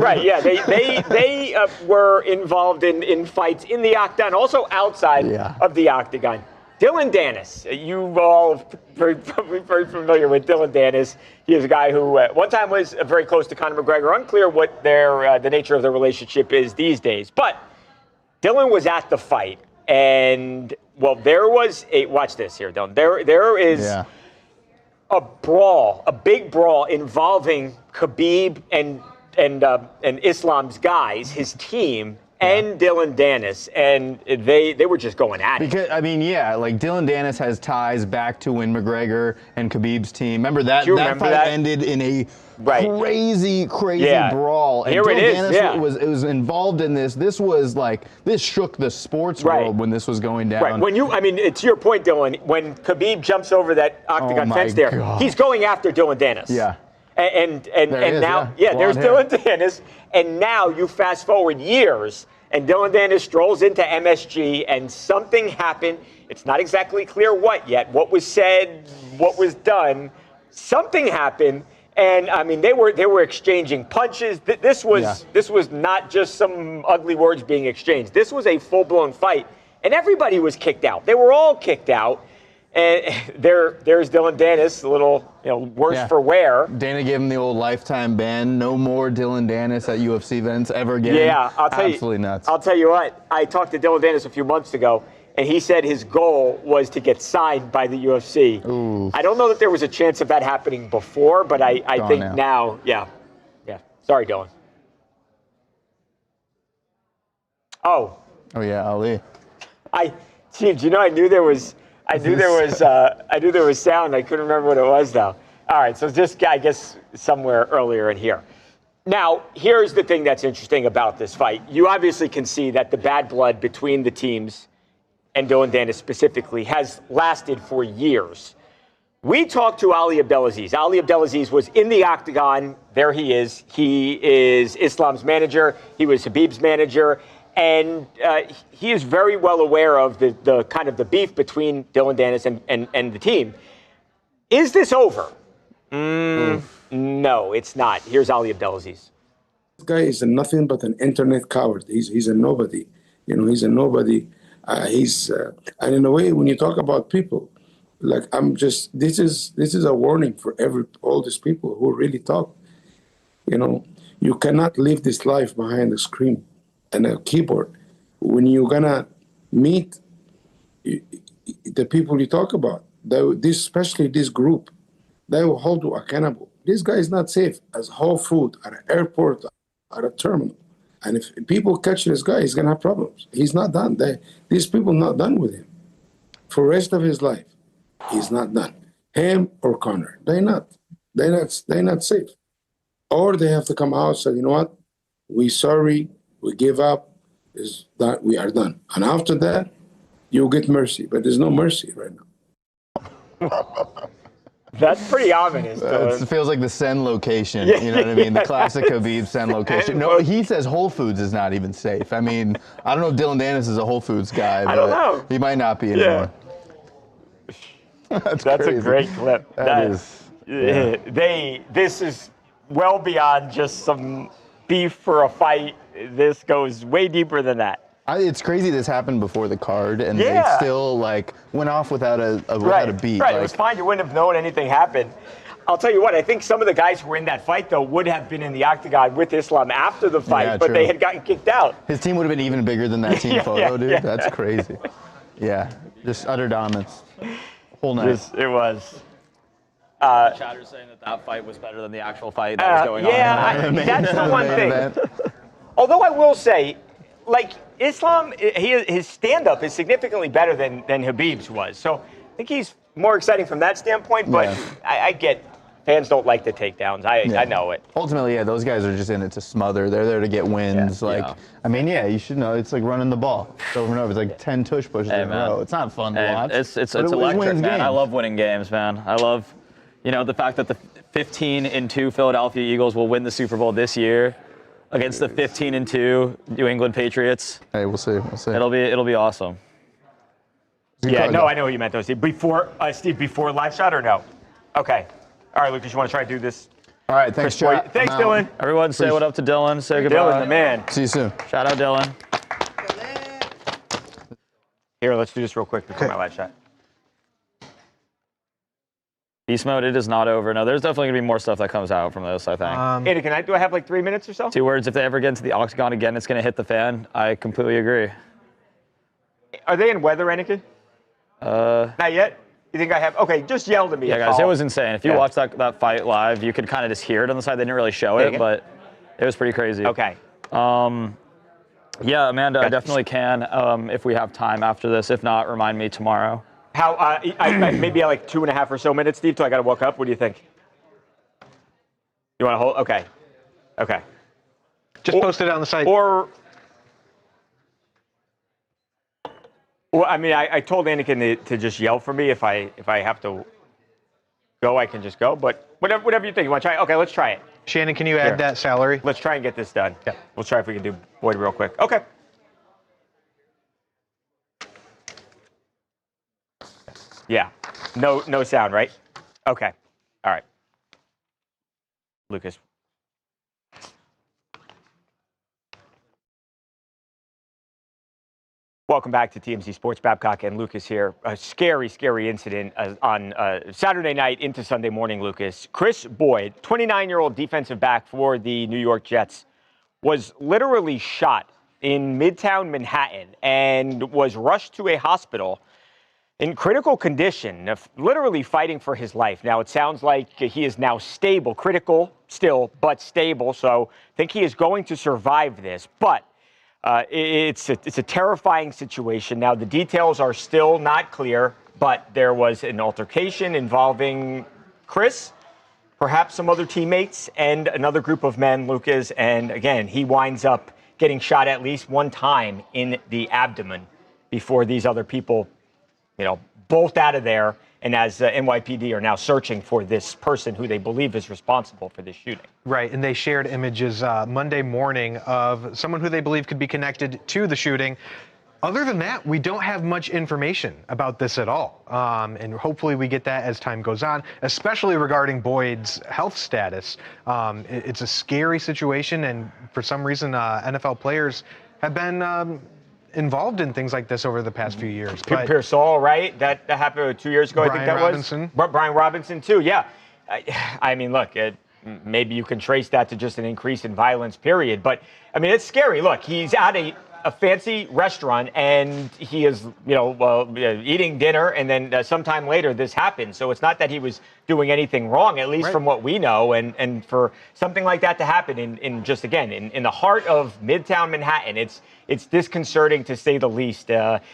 They were involved in fights in the octagon, also outside of the octagon. Dylan Dennis, you all very familiar with Dylan Dennis. He is a guy who one time was very close to Conor McGregor. Unclear what the nature of their relationship is these days. But Dylan was at the fight, and there was watch this here, Dylan. There is a brawl, a big brawl involving Khabib and Islam's guys, his team. And Dylan Dennis, and they were just going at it. Because like Dylan Dennis has ties back to when McGregor and Khabib's team. Remember that? That fight ended in a crazy brawl. And Here Dylan it is. Dennis was involved in this. This shook the sports world when this was going down. Right. It's your point, Dylan. When Khabib jumps over that octagon fence there, he's going after Dylan Dennis. Yeah. And now there's Dylan Dennis, and now you fast forward years, and Dylan Dennis strolls into MSG, and something happened. It's not exactly clear what yet. What was said, what was done. Something happened, and they were exchanging punches. This was not just some ugly words being exchanged. This was a full-blown fight, and everybody was kicked out. They were all kicked out. And there's Dylan Dennis, a little worse for wear. Dana gave him the old lifetime ban. No more Dylan Dennis at UFC events ever again. Yeah, I'll tell you. Absolutely nuts. I'll tell you what. I talked to Dylan Dennis a few months ago, and he said his goal was to get signed by the UFC. Ooh. I don't know that there was a chance of that happening before, but I think now, yeah. Sorry, Dylan. Oh yeah, Ali. I knew there was sound. I couldn't remember what it was, though. All right, so just, I guess, somewhere earlier in here. Now, here's the thing that's interesting about this fight. You obviously can see that the bad blood between the teams, and Dylan Dennis specifically, has lasted for years. We talked to Ali Abdelaziz. Ali Abdelaziz was in the octagon. There he is. He is Islam's manager. He was Habib's manager. And he is very well aware of the kind of the beef between Dylan Dennis and the team. Is this over? No, it's not. Here's Ali Abdelaziz. This guy is nothing but an internet coward. He's a nobody. He's a nobody. And in a way, when you talk about people, like this is a warning for all these people who really talk. You cannot live this life behind a screen and a keyboard. When you're gonna meet the people you talk about, especially this group, they will hold you accountable. This guy is not safe as Whole Food, at an airport, at a terminal. And if people catch this guy, he's gonna have problems. He's not done. These people not done with him. For the rest of his life, he's not done. Him or Connor, they're not safe. Or they have to come out and say, you know what? We're sorry, we give up, we are done. And after that, you'll get mercy. But there's no mercy right now. That's pretty ominous. It feels like the Sen location. Yeah. You know what I mean? The classic Khabib Sen location. No, he says Whole Foods is not even safe. I mean, I don't know if Dylan Dennis is a Whole Foods guy, I don't know. He might not be anymore. That's a great clip. That is. Yeah. This is well beyond just some beef for a fight. This goes way deeper than that. It's crazy this happened before the card, and they still went off without a beat. Right, it was fine. You wouldn't have known anything happened. I'll tell you what, I think some of the guys who were in that fight, though, would have been in the octagon with Islam after the fight, but they had gotten kicked out. His team would have been even bigger than that team photo, dude. That's crazy. Yeah, just utter dominance. Whole night. It was. Chatter's saying that fight was better than the actual fight that was going on. That's the one thing. Although I will say, Islam, his stand-up is significantly better than Khabib's was. So I think he's more exciting from that standpoint, but I get fans don't like the takedowns. I know it. Ultimately, those guys are just in it to smother. They're there to get wins. I mean, you should know. It's like running the ball. It's over and over. It's like 10 tush pushes in a row. It's not fun to watch. It's electric, man. I love winning games, man. I love, the fact that the 15-2 Philadelphia Eagles will win the Super Bowl this year against the 15-2 New England Patriots. Hey, we'll see. It'll be awesome. I know what you meant though, Steve. Before live shot or no? Okay. All right, Lucas, you want to try to do this? All right, thanks, Kris Boyd. Thanks, Dylan. Everyone say what up to Dylan. Say goodbye. Dylan, the man. See you soon. Shout out, Dylan. Here, let's do this real quick before my live shot. Beast mode, it is not over. No, there's definitely going to be more stuff that comes out from this, I think. Andy, do I have 3 minutes or so? 2 words, if they ever get into the octagon again, it's going to hit the fan. I completely agree. Are they in weather, Anakin? Not yet? You think I have? Okay, just yell to me. Yeah, guys, it was insane. If you watch that fight live, you could kind of just hear it on the side. They didn't really show it, but it was pretty crazy. Okay. Yeah, Amanda, I definitely can if we have time after this. If not, remind me tomorrow. How? Maybe 2.5 or so minutes, Steve, till I got to walk up. What do you think? You want to hold? Okay. Just post it on the site. Well, I mean, I told Anakin to just yell for me. If I have to go, I can just go. But whatever you think. You want to try? Okay, let's try it. Shannon, can you add that salary? Let's try and get this done. Yeah. We'll try if we can do Boyd real quick. Okay. Yeah. No sound, right? Okay. All right. Lucas. Welcome back to TMZ Sports. Babcock and Lucas here. A scary, scary incident on Saturday night into Sunday morning, Lucas. Kris Boyd, 29-year-old defensive back for the New York Jets, was literally shot in Midtown Manhattan and was rushed to a hospital in critical condition, literally fighting for his life. Now, it sounds like he is now stable, critical still, but stable. So I think he is going to survive this. But it's a terrifying situation. Now, the details are still not clear, but there was an altercation involving Kris, perhaps some other teammates, and another group of men, Lucas. And again, he winds up getting shot at least one time in the abdomen before these other people, bolt out of there. And as NYPD are now searching for this person who they believe is responsible for this shooting. Right, and they shared images Monday morning of someone who they believe could be connected to the shooting. Other than that, we don't have much information about this at all. And hopefully we get that as time goes on, especially regarding Boyd's health status. It's a scary situation, and for some reason, NFL players have been involved in things like this over the past few years. But Pearsall, right? That happened 2 years ago, I think that Robinson. was. Brian Robinson, too, yeah. I mean, look, maybe you can trace that to just an increase in violence, period. But, I mean, it's scary. Look, he's at a fancy restaurant, and he is, eating dinner, and then sometime later this happened. So it's not that he was doing anything wrong, at least from what we know. And for something like that to happen in just, again, in the heart of Midtown Manhattan, it's disconcerting to say the least.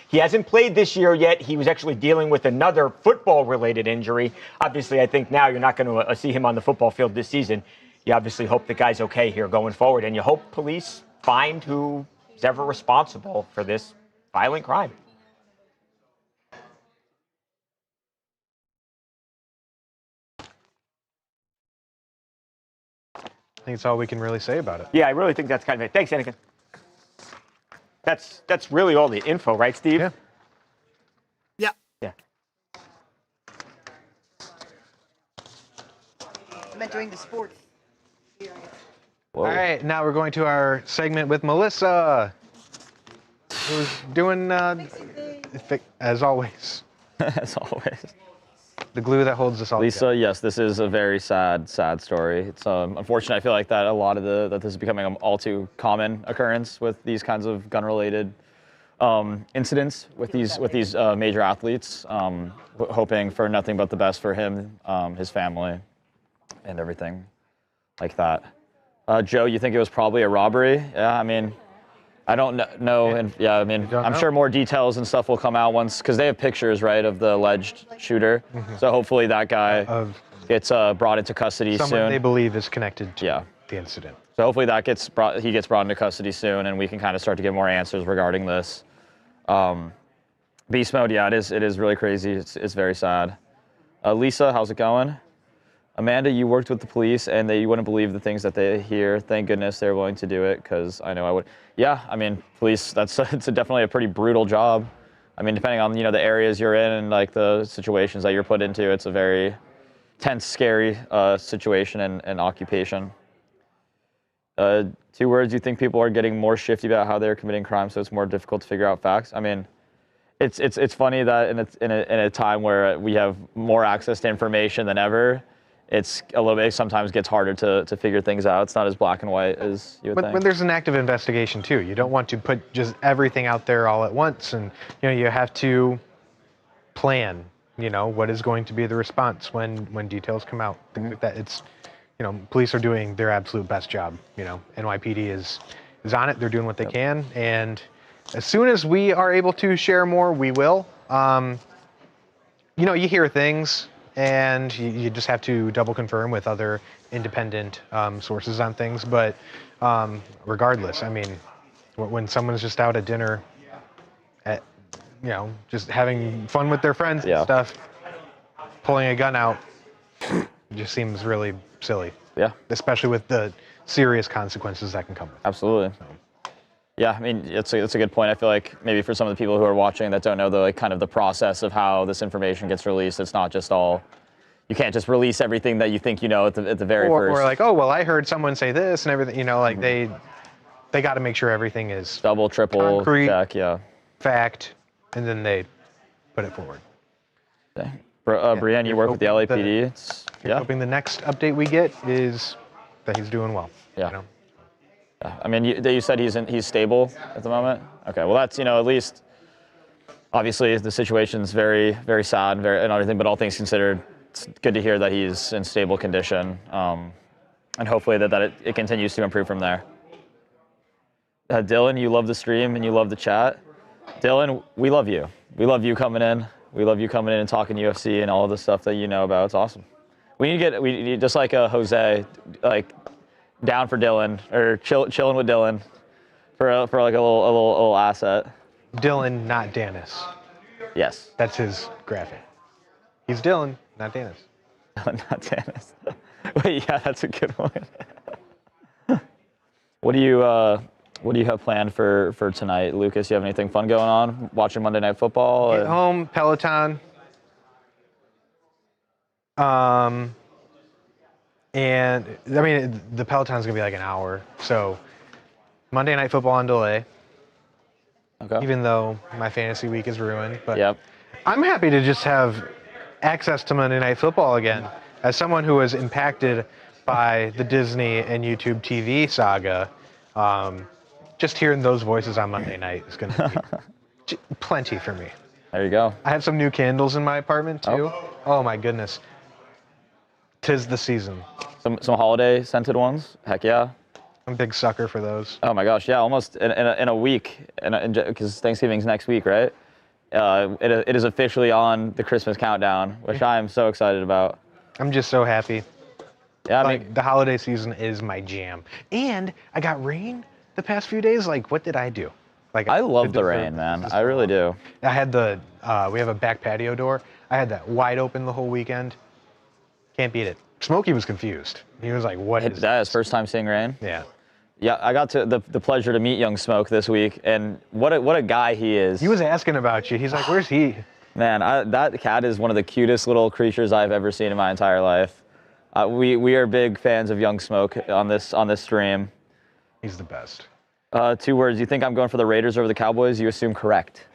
He hasn't played this year yet. He was actually dealing with another football-related injury. Obviously, I think now you're not going to see him on the football field this season. You obviously hope the guy's okay here going forward, and you hope police find who is ever responsible for this violent crime. I think it's all we can really say about it. Yeah, I really think that's kind of it. Thanks, Anakin. That's really all the info, right, Steve? Yeah. Yeah. Yeah. I'm enjoying the sports. All right, now we're going to our segment with Melissa, who's doing, as always. As always. The glue that holds us all Lisa, together. yes, this is a very sad story. It's unfortunate. I feel like that a lot of that this is becoming an all too common occurrence with these kinds of gun-related incidents with these major athletes. Hoping for nothing but the best for him, his family, and everything like that. Joe, you think it was probably a robbery? Yeah, I mean, I don't know, and yeah, I mean, I'm sure more details and stuff will come out once, because they have pictures, right, of the alleged shooter. So hopefully that guy gets brought into custody soon. Someone they believe is connected to the incident. So hopefully that he gets brought into custody soon, and we can kind of start to get more answers regarding this. Beast mode, yeah, it is really crazy. It's very sad. Lisa, how's it going? Amanda, you worked with the police, and you wouldn't believe the things that they hear. Thank goodness they're willing to do it, because I know I would. Yeah, I mean, police, it's definitely a pretty brutal job. I mean, depending on, the areas you're in and, like, the situations that you're put into, it's a very tense, scary situation and occupation. 2 words, you think people are getting more shifty about how they're committing crimes, so it's more difficult to figure out facts? I mean, it's funny that in a time where we have more access to information than ever, it's a little bit, sometimes gets harder to figure things out. It's not as black and white as you would think. When there's an active investigation too, you don't want to put just everything out there all at once, and you have to plan, what is going to be the response when details come out. Things like that. It's, police are doing their absolute best job. NYPD is on it. They're doing what they can, and as soon as we are able to share more, we will. You hear things, and you just have to double confirm with other independent sources on things. But regardless, I mean, when someone's just out at dinner, just having fun with their friends and stuff, pulling a gun out, just seems really silly. Yeah. Especially with the serious consequences that can come with it. Absolutely. Yeah, I mean, it's a good point. I feel like maybe for some of the people who are watching that don't know the kind of the process of how this information gets released, it's not just all, you can't just release everything that you think at the very first. Or like, oh, well, I heard someone say this and everything, like they got to make sure everything is double, triple concrete, check, fact, and then they put it forward. Okay. Brienne, you work with the LAPD. Hoping the next update we get is that he's doing well. Yeah. I mean, you said he's stable at the moment? Okay, well, that's, at least, obviously, the situation's very, very sad and everything, but all things considered, it's good to hear that he's in stable condition, and hopefully that it continues to improve from there. Dylan, you love the stream and you love the chat. Dylan, we love you. We love you coming in. We love you coming in and talking UFC and all of the stuff that you know about. It's awesome. We need just like Jose, like, down for Dylan, or chilling with Dylan for like a little asset. Dylan, not Dennis. Yes. That's his graphic. He's Dylan, not Dennis. Dylan, not Dennis. Wait, yeah, that's a good one. What do you What do you have planned for tonight, Lucas? You have anything fun going on? Watching Monday Night Football? Get home, Peloton. And I mean, the Peloton's gonna be like an hour. So Monday Night Football on delay. Okay. Even though my fantasy week is ruined, but yep. I'm happy to just have access to Monday Night Football again. As someone who was impacted by the Disney and YouTube TV saga, just hearing those voices on Monday night is going to be plenty for me. There you go. I have some new candles in my apartment too. Oh my goodness. 'Tis the season. Some holiday scented ones? Heck yeah. I'm a big sucker for those. Oh my gosh, yeah, almost in a week, because Thanksgiving's next week, right? It is officially on the Christmas countdown, which I am so excited about. I'm just so happy. Yeah, I mean, the holiday season is my jam. And I got rain the past few days. Like, what did I do? Like, I love the rain, man. I really do. I had we have a back patio door. I had that wide open the whole weekend. Can't beat it. Smokey was confused. He was like, what is that? His first time seeing rain? Yeah. Yeah, I got the pleasure to meet young Smoke this week, and what a guy he is. He was asking about you. He's like, where's he? Man, that cat is one of the cutest little creatures I've ever seen in my entire life. We are big fans of young Smoke on this stream. He's the best. 2 words. You think I'm going for the Raiders over the Cowboys? You assume correct.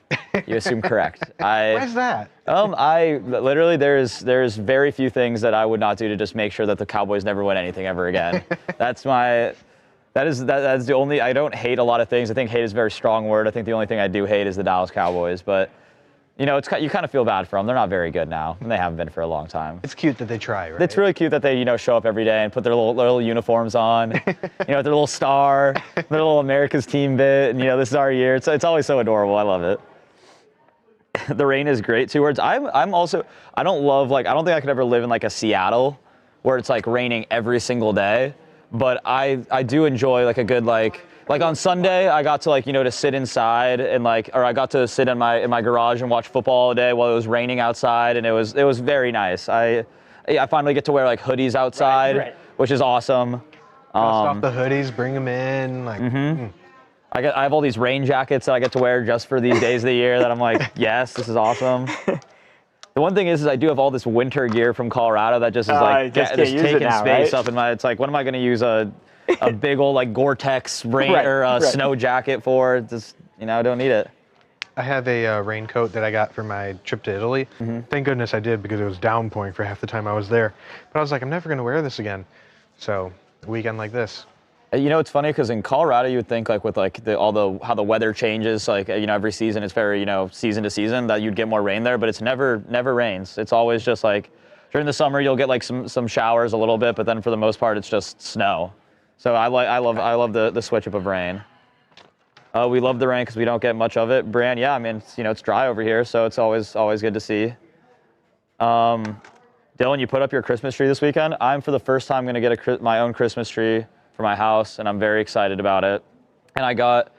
You assume correct. Why's that? I literally there's very few things that I would not do to just make sure that the Cowboys never win anything ever again. That's the only. I don't hate a lot of things. I think hate is a very strong word. I think the only thing I do hate is the Dallas Cowboys. But you know, you kind of feel bad for them. They're not very good now, and they haven't been for a long time. It's cute that they try, right? It's really cute that they show up every day and put their little uniforms on, their little star, their little America's team bit, and this is our year. It's always so adorable. I love it. The rain is great. 2 words. I don't think I could ever live in like a Seattle where it's like raining every single day. But I do enjoy like a good like on Sunday I got to to sit inside and or I got to sit in my garage and watch football all day while it was raining outside, and it was very nice. I finally get to wear like hoodies outside, right. Which is awesome. Dust off the hoodies, bring them in. I have all these rain jackets that I get to wear just for these days of the year that I'm like, yes, this is awesome. The one thing is I do have all this winter gear from Colorado that just is just taking space up in my. It's like, what am I going to use a big old like Gore-Tex rain or snow jacket for? Just I don't need it. I have a raincoat that I got for my trip to Italy. Thank goodness I did, because it was downpouring for half the time I was there. But I was like, I'm never going to wear this again. So a weekend like this. It's funny because in Colorado you would think with how the weather changes every season, it's very season to season, that you'd get more rain there, but it's never rains. It's always just during the summer you'll get some showers a little bit, but then for the most part it's just snow. So I love the switch up of rain. We love the rain because we don't get much of it. Bran, yeah, I mean it's dry over here, so it's always good to see. Dylan, you put up your Christmas tree this weekend. I'm for the first time going to get my own Christmas tree for my house, and I'm very excited about it. And I got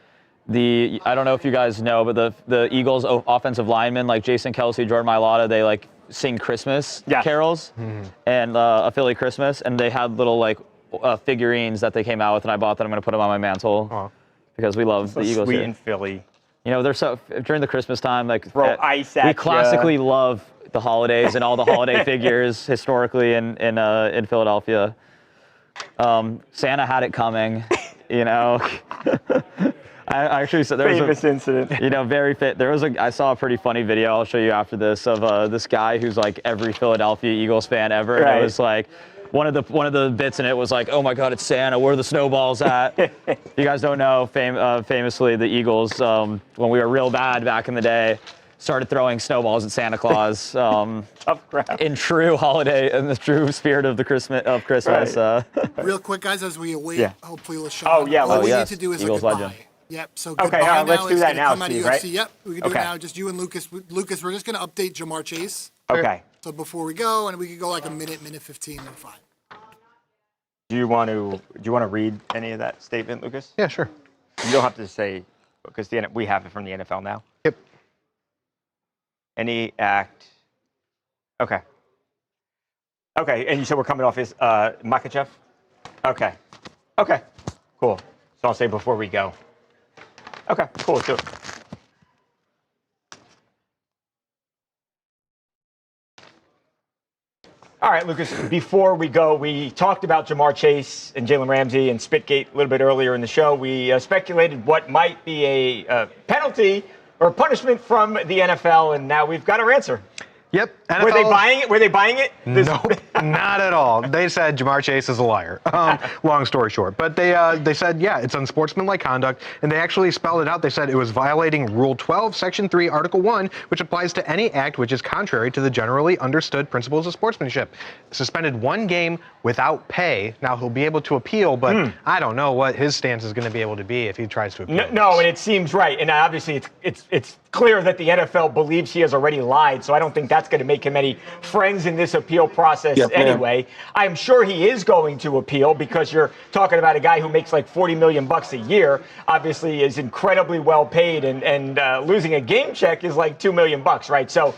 I don't know if you guys know, but the Eagles offensive linemen like Jason Kelsey, Jordan Mailata, they sing Christmas carols and a Philly Christmas, and they had little figurines that they came out with, and I bought that. I'm going to put them on my mantle because we love the Eagles. Sweet here. in Philly. They're so during the Christmas time throw ice at we classically love the holidays and all the holiday figures historically in Philadelphia. Santa had it coming, I actually said there was famous incident. Very fit. I saw a pretty funny video. I'll show you after this of this guy who's every Philadelphia Eagles fan ever. Right. And it was one of the bits in it was oh my God, it's Santa. Where are the snowballs at? You guys don't know, famously the Eagles, when we were real bad back in the day, started throwing snowballs at Santa Claus in true holiday, in the true spirit of Christmas. Right. Real quick, guys, as we await, hopefully LeSean. All we need to do is Eagles a goodbye. legend. Yep. So okay, let's do that now, Steve. Right? Yep. We can do it now. Just you and Lucas. Lucas, we're just going to update Jamar Chase. Okay. So before we go, and we could go a minute 15, we're fine. Do you want to read any of that statement, Lucas? Yeah, sure. You don't have to say, because we have it from the NFL now. Yep. Any act. Okay. Okay, and you said we're coming off his Makachev? Okay. Okay. Cool. So I'll say before we go. Okay, cool. Do it. All right, Lucas, before we go, we talked about Jamar Chase and Jalen Ramsey and Spitgate a little bit earlier in the show. We speculated what might be a penalty or punishment from the NFL, and now we've got our answer. Yep. NFL, Were they buying it? Were they buying it? No, not at all. They said Jamar Chase is a liar. Long story short. But they said, yeah, it's unsportsmanlike conduct, and they actually spelled it out. They said it was violating Rule 12, Section 3, Article 1, which applies to any act which is contrary to the generally understood principles of sportsmanship. Suspended 1 game without pay. Now, he'll be able to appeal, but I don't know what his stance is going to be able to be if he tries to appeal. No, and it seems right. And obviously, it's clear that the NFL believes he has already lied, so I don't think that's going to make him any friends in this appeal process anyway. I'm sure he is going to appeal because you're talking about a guy who makes like $40 million a year, obviously is incredibly well paid, and losing a game check is like $2 million, right? So,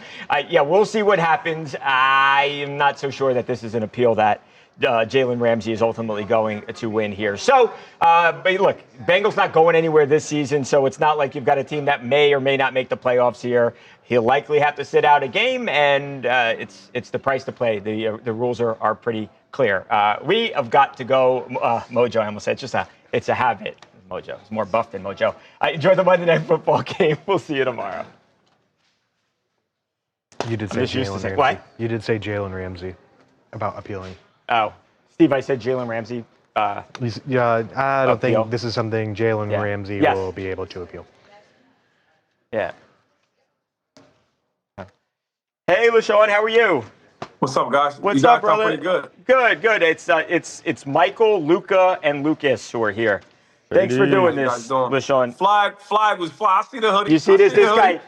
yeah, we'll see what happens. I am not so sure that this is an appeal that Jalen Ramsey is ultimately going to win here. So, but look, Bengals not going anywhere this season, so it's not like you've got a team that may or may not make the playoffs here. He'll likely have to sit out a game, and it's the price to play. The rules are pretty clear. We have got to go. Mojo, I almost said it's a habit. Mojo, it's more buff than Mojo. Enjoy the Monday Night Football game. We'll see you tomorrow. You did say Jalen Ramsey. What? You did say Jalen Ramsey about appealing. Oh, Steve, I said Jalen Ramsey. I don't think this is something Jalen Ramsey will be able to appeal. Yeah. Hey, LeSean, how are you? What's up, guys? What's you guys up, brother? Pretty good. Good. It's Michael, Luca, and Lucas who are here. Thanks for doing this, LeSean. Flag was fly. I see the hoodie. You see this guy?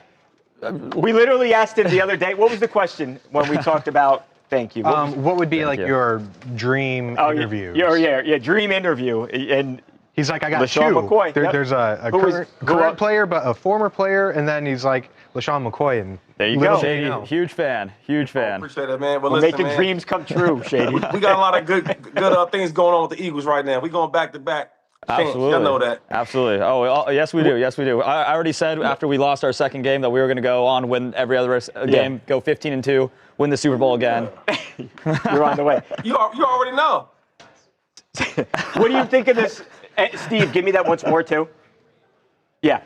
We literally asked him the other day. What was the question when we talked about? Thank you. What would be like your dream interview? Yeah, dream interview. And he's like, I got LeSean two. McCoy. There's a current player, but a former player, and then he's like LeSean McCoy. And there you go. Shady, huge fan. Appreciate it, man. Well, we're listen, making man, dreams come true, Shady. we got a lot of good things going on with the Eagles right now. We're going back to back. Absolutely. Y'all know that. Absolutely. Oh, yes, we do. Yes, we do. I already said after we lost our second game that we were going to go on, win every other game, go 15-2, win the Super Bowl again. You're on the way. You already know. What do you think of this? Steve, give me that once more, too. Yeah.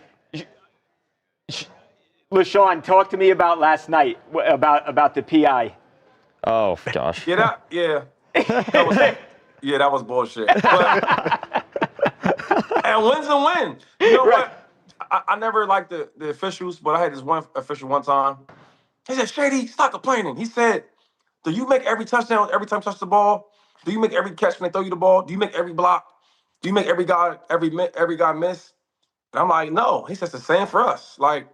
LeSean, talk to me about last night, about the PI. Oh, gosh. That was bullshit. But, and wins a win. You know what? I never liked the officials, but I had this one official one time. He said, Shady, stop complaining. He said, do you make every touchdown every time you touch the ball? Do you make every catch when they throw you the ball? Do you make every block? Do you make every guy miss? And I'm like, no. He says the same for us. Like,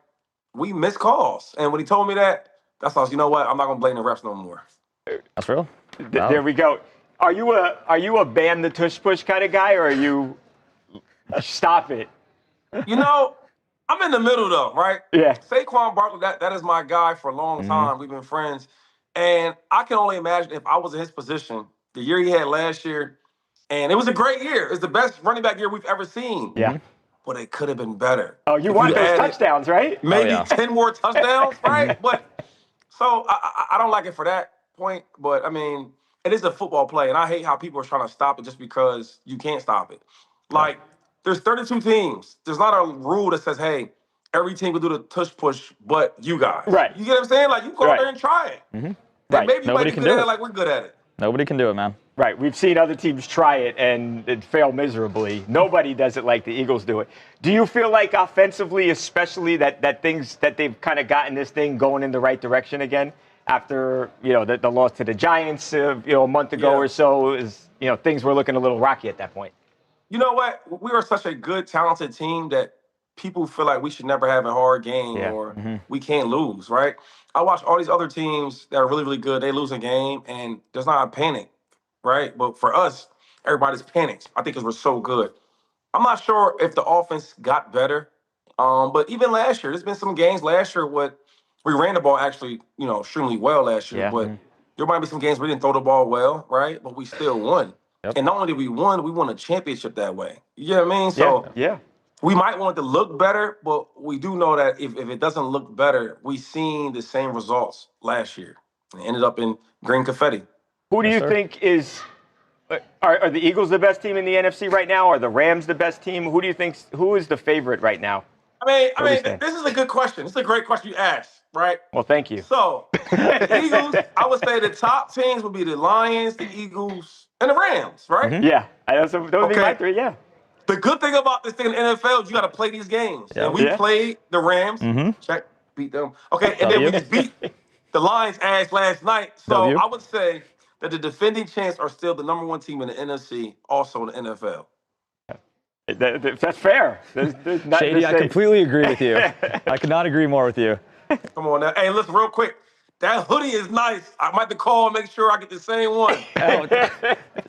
we miss calls. And when he told me that, that's all. You know what? I'm not gonna blame the refs no more. That's real. There we go. Are you a ban the tush push kind of guy, or are you stop it? You know, I'm in the middle though, right? Yeah. Saquon Barkley, that is my guy for a long time. We've been friends. And I can only imagine if I was in his position, the year he had last year, and it was a great year. It's the best running back year we've ever seen. Yeah. But it could have been better. Oh, you want those touchdowns, right? Maybe 10 more touchdowns, right? But so I don't like it for that point. But I mean, it is a football play, and I hate how people are trying to stop it just because you can't stop it. Like, there's 32 teams. There's not a rule that says, hey, every team will do the tush push, but you guys. Right. You get what I'm saying? Like, you go out there and try it. Mm-hmm. Right. Maybe you might be good at it like we're good at it. Nobody can do it, man. Right. We've seen other teams try it and it fail miserably. Nobody does it like the Eagles do it. Do you feel like offensively, especially that things that they've kind of gotten this thing going in the right direction again after, the loss to the Giants, a month ago or so is, things were looking a little rocky at that point. You know what? We are such a good, talented team that people feel like we should never have a hard game or we can't lose, right? I watch all these other teams that are really, really good. They lose a game and there's not a panic, right? But for us, everybody's panicked. I think because we're so good. I'm not sure if the offense got better, but even last year, there's been some games last year we ran the ball actually, extremely well last year. But there might be some games we didn't throw the ball well, right? But we still won. Yep. And not only did we won a championship that way. You know what I mean? So we might want it to look better, but we do know that if it doesn't look better, we've seen the same results last year. It ended up in green confetti. Who do you think is are the Eagles the best team in the NFC right now? Are the Rams the best team? Who do you think who is the favorite right now? I mean, this is a good question. It's a great question you asked, right? Well, thank you. So, the Eagles, I would say the top teams would be the Lions, the Eagles, and the Rams, right? Mm-hmm. Yeah, those would be my three, yeah. The good thing about this thing in the NFL is you got to play these games. Yeah. And we Yeah. played the Rams. Check, beat them. Okay, and then we just beat the Lions' ass last night. So I would say that the defending champs are still the number one team in the NFC, also in the NFL. That's fair. There's not, Shady, I completely agree with you. I could not agree more with you. Come on now. Hey, listen, real quick. That hoodie is nice. I might have to call and make sure I get the same one.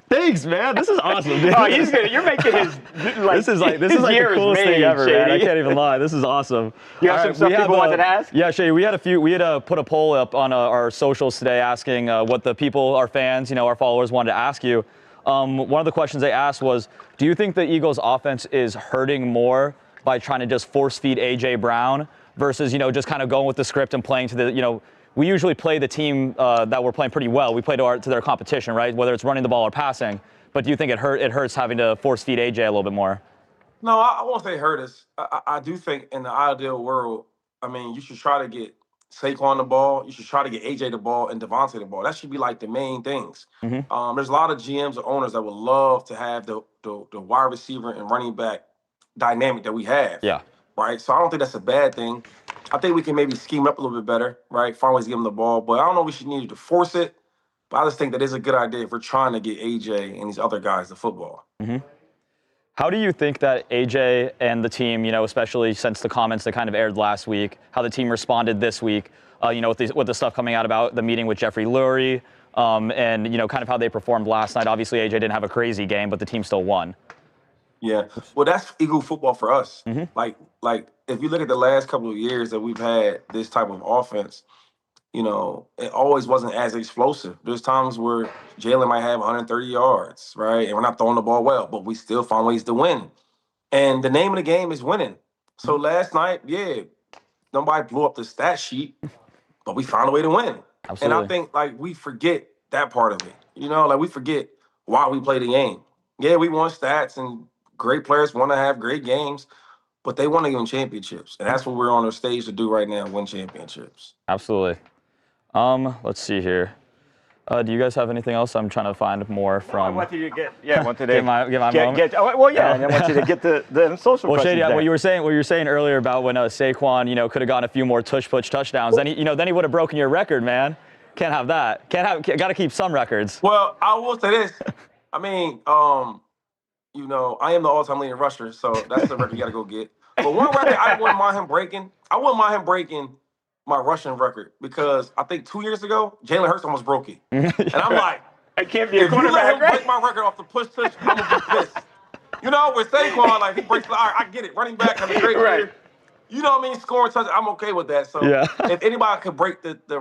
Thanks, man. This is awesome, dude. Oh, he's good. You're making his This is like the coolest thing ever, man. I can't even lie. This is awesome. You have some stuff people wanted to ask? Yeah, Shady, we had put a poll up on our socials today asking what the people, our fans, our followers wanted to ask you. One of the questions they asked was, do you think the Eagles offense is hurting more by trying to just force feed A.J. Brown versus, just kind of going with the script and playing to the, we usually play the team that we're playing pretty well. We play to their competition, right? Whether it's running the ball or passing. But do you think it hurts having to force feed A.J. a little bit more? No, I won't say hurt us. I do think in the ideal world, you should try to get Saquon the ball. You should try to get AJ the ball and Devontae the ball. That should be like the main things. Mm-hmm. There's a lot of GMs or owners that would love to have the wide receiver and running back dynamic that we have. Yeah. Right. So I don't think that's a bad thing. I think we can maybe scheme up a little bit better, right? Find ways to give them the ball. But I don't know if we should need to force it. But I just think that is a good idea if we're trying to get AJ and these other guys the football. Mm-hmm. How do you think that AJ and the team, especially since the comments that kind of aired last week, how the team responded this week, with the stuff coming out about the meeting with Jeffrey Lurie, and, kind of how they performed last night? Obviously, AJ didn't have a crazy game, but the team still won. Yeah. Well, that's Eagle football for us. Mm-hmm. Like if you look at the last couple of years that we've had this type of offense, it always wasn't as explosive. There's times where Jalen might have 130 yards, right? And we're not throwing the ball well, but we still find ways to win. And the name of the game is winning. So last night, nobody blew up the stat sheet, but we found a way to win. Absolutely. And I think we forget that part of it. We forget why we play the game. Yeah, we won stats and great players want to have great games, but they want to win championships. And that's what we're on the stage to do right now, win championships. Absolutely. Let's see here. Do you guys have anything else? I'm trying to find more from. I wanted you to get my moment. And I want you to get the social. Well, Shady, what you were saying earlier about when Saquon, could have gotten a few more push touchdowns. Then he would have broken your record, man. Can't have that. Got to keep some records. Well, I will say this. I am the all-time leading rusher, so that's the record you got to go get. But one record I wouldn't mind him breaking. I wouldn't mind him breaking my rushing record because I think 2 years ago, Jalen Hurts almost broke it. And I'm like, I can't be a quarterback. If you let him break my record off the push, I'm going to be pissed. With Saquon, he breaks the I get it. Running back, have a great career. Scoring touch, I'm okay with that. So if anybody could break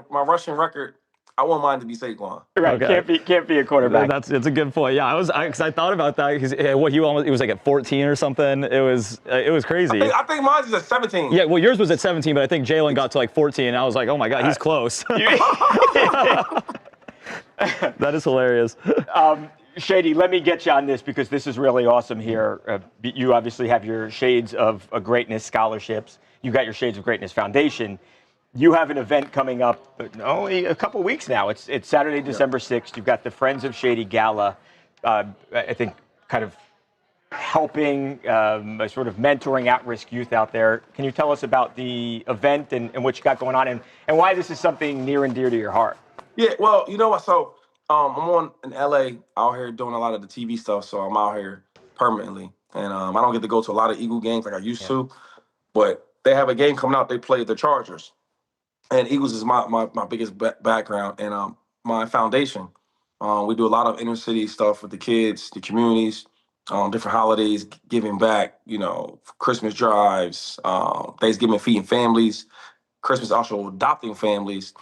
my rushing record, I wouldn't mind to be Saquon. Right, okay. Can't be a quarterback. It's a good point. Yeah, because I thought about that because he was like at 14 or something. It was crazy. I think mine is at 17. Yeah, well, yours was at 17, but I think Jalen got to like 14, and I was like, oh my God, he's close. That is hilarious. Shady, let me get you on this because this is really awesome here. You obviously have your Shades of Greatness scholarships. You got your Shades of Greatness Foundation. You have an event coming up only a couple weeks now. It's Saturday, December 6th. You've got the Friends of Shady Gala, I think kind of helping, sort of mentoring at-risk youth out there. Can you tell us about the event and what you got going on and why this is something near and dear to your heart? Yeah, well, you know what? So I'm in LA out here doing a lot of the TV stuff, so I'm out here permanently. And I don't get to go to a lot of Eagle games like I used to, but they have a game coming out. They play the Chargers. And Eagles is my biggest background and my foundation. We do a lot of inner city stuff with the kids, the communities, different holidays, giving back, Christmas drives, Thanksgiving feeding families, Christmas also adopting families.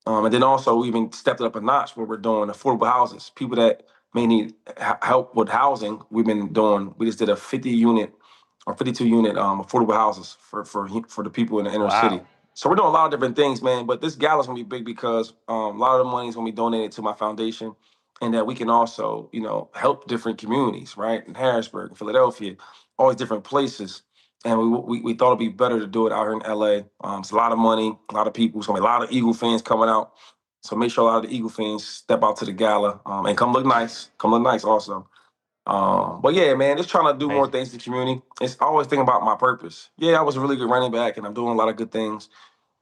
And then also we even stepped it up a notch where we're doing affordable houses. People that may need help with housing, we just did a 50-unit or 52 unit affordable houses for the people in the inner city. So we're doing a lot of different things, man. But this gala's gonna be big because a lot of the money is gonna be donated to my foundation, and that we can also, help different communities, right? In Harrisburg, Philadelphia, all these different places. And we thought it'd be better to do it out here in LA. It's a lot of money, a lot of people. It's gonna be a lot of Eagle fans coming out. So make sure a lot of the Eagle fans step out to the gala and come look nice. Come look nice also. But yeah, man, just trying to do more things in the community. It's always thinking about my purpose. Yeah, I was a really good running back and I'm doing a lot of good things.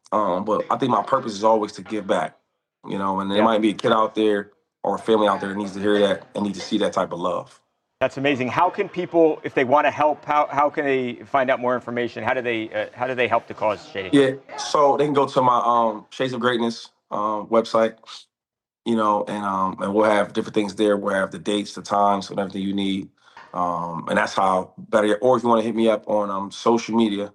But I think my purpose is always to give back, and there might be a kid out there or a family out there that needs to hear that and need to see that type of love. That's amazing. How can people, if they want to help, how can they find out more information? How do they help the cause, Shady? Yeah, so they can go to my Shades of Greatness website, and we'll have different things there. We'll have the dates, the times, and everything you need. And that's how better. Or if you want to hit me up on social media,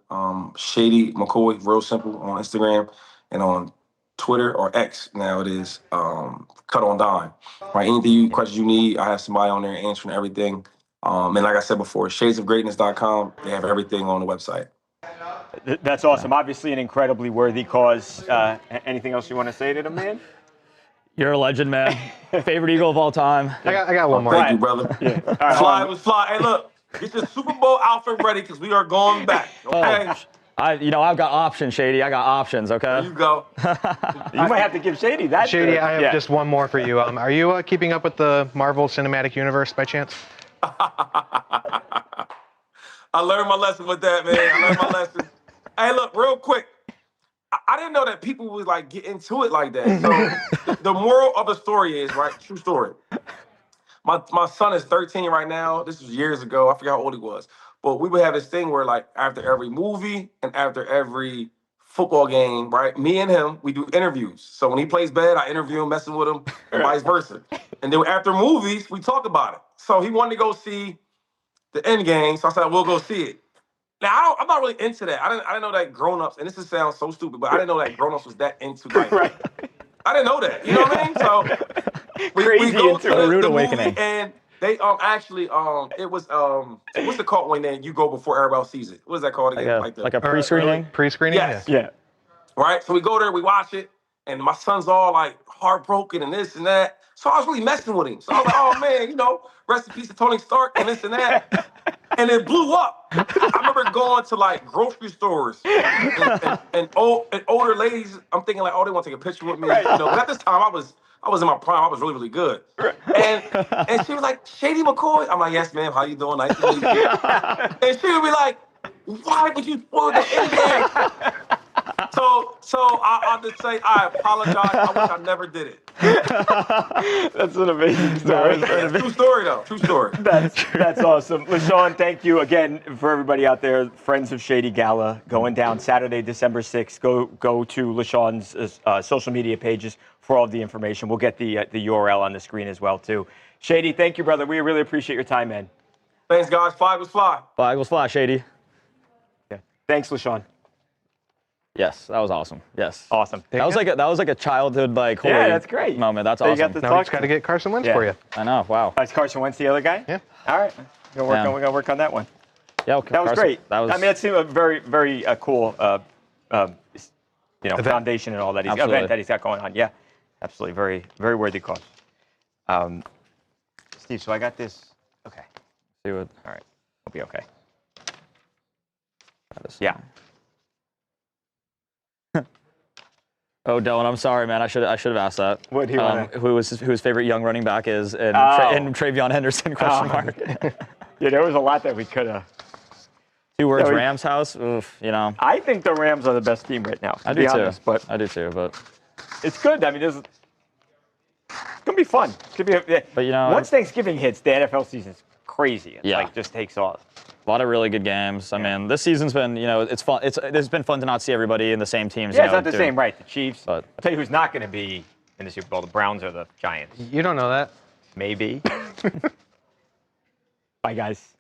Shady McCoy, real simple, on Instagram and on Twitter or X. Now it is Cut on Dime. Right, questions you need, I have somebody on there answering everything. And like I said before, shadesofgreatness.com. They have everything on the website. That's awesome. Obviously, an incredibly worthy cause. Anything else you want to say to the man? You're a legend, man. Favorite Eagle of all time. I got one more. Thank you, brother. Yeah. All right, fly was fly. Hey, look, get your Super Bowl outfit ready because we are going back. Okay. I've got options, Shady. I got options. Okay. There you go. You might have to give Shady that. Shady, I have just one more for you. Are you keeping up with the Marvel Cinematic Universe by chance? I learned my lesson with that, man. I learned my lesson. Hey, look, real quick. I didn't know that people would get into it like that. So the moral of the story is, right, true story. My son is 13 right now. This was years ago. I forgot how old he was. But we would have this thing where after every movie and after every football game, right, me and him, we do interviews. So when he plays bad, I interview him, messing with him, and vice versa. And then after movies, we talk about it. So he wanted to go see the end game. So I said, we'll go see it. Now, I'm not really into that. I didn't know that grown-ups, and this sounds so stupid, but I didn't know that grown-ups was that into right. I didn't know that. You know what I mean? So we go to the movie, and they actually it was what's it called when you go before everybody else sees it? What is that called again? Like a pre-screening? Pre-screening? Yes. Yeah. Right? So we go there, we watch it, and my son's all heartbroken and this and that. So I was really messing with him. So I was like, oh man, rest in peace to Tony Stark and this and that. And it blew up. I remember going to grocery stores and older ladies. I'm thinking they want to take a picture with me. But at this time I was in my prime. I was really, really good. And she was like, Shady McCoy. I'm like, yes, ma'am. How you doing? Nice to meet you. And she would be like, why would you spoil the end? So I'll just say I apologize. I wish I never did it. That's an amazing story. True story, though. True story. That's awesome. LeSean, thank you again for everybody out there. Friends of Shady Gala going down Saturday, December 6th. Go to LeSean's social media pages for all of the information. We'll get the URL on the screen as well, too. Shady, thank you, brother. We really appreciate your time, man. Thanks, guys. Fly was fly. Fly was fly, Shady. Yeah. Thanks, LeSean. Yes, that was awesome. Yes, awesome. That was like a childhood holy that's great moment. That's awesome. Now we just got to get Carson Wentz for you. I know. Wow. Is Carson Wentz the other guy? Yeah. All right. We gotta work on that one. Yeah. Okay. That was great. That seemed a very, very cool, foundation and all that event that he's got going on. Yeah, absolutely. Very, very worthy cause. Steve, so I got this. Okay. Do it. All right. I'll be okay. Yeah. Oh, Dylan, I'm sorry, man. I should have asked that. What do you want? Who his favorite young running back is, and Travion Henderson ? Yeah, there was a lot that we could have. 2 words, Rams house. Oof, I think the Rams are the best team right now. I do too, but it's good. I mean, it's gonna be fun. It's gonna be. But once Thanksgiving hits, the NFL season's crazy. It just takes off. A lot of really good games. I mean, this season's been, it's fun. It's been fun to not see everybody in the same teams. Yeah, it's not the same, right? The Chiefs. But I'll tell you who's not going to be in the Super Bowl. The Browns or the Giants. You don't know that. Maybe. Bye, guys.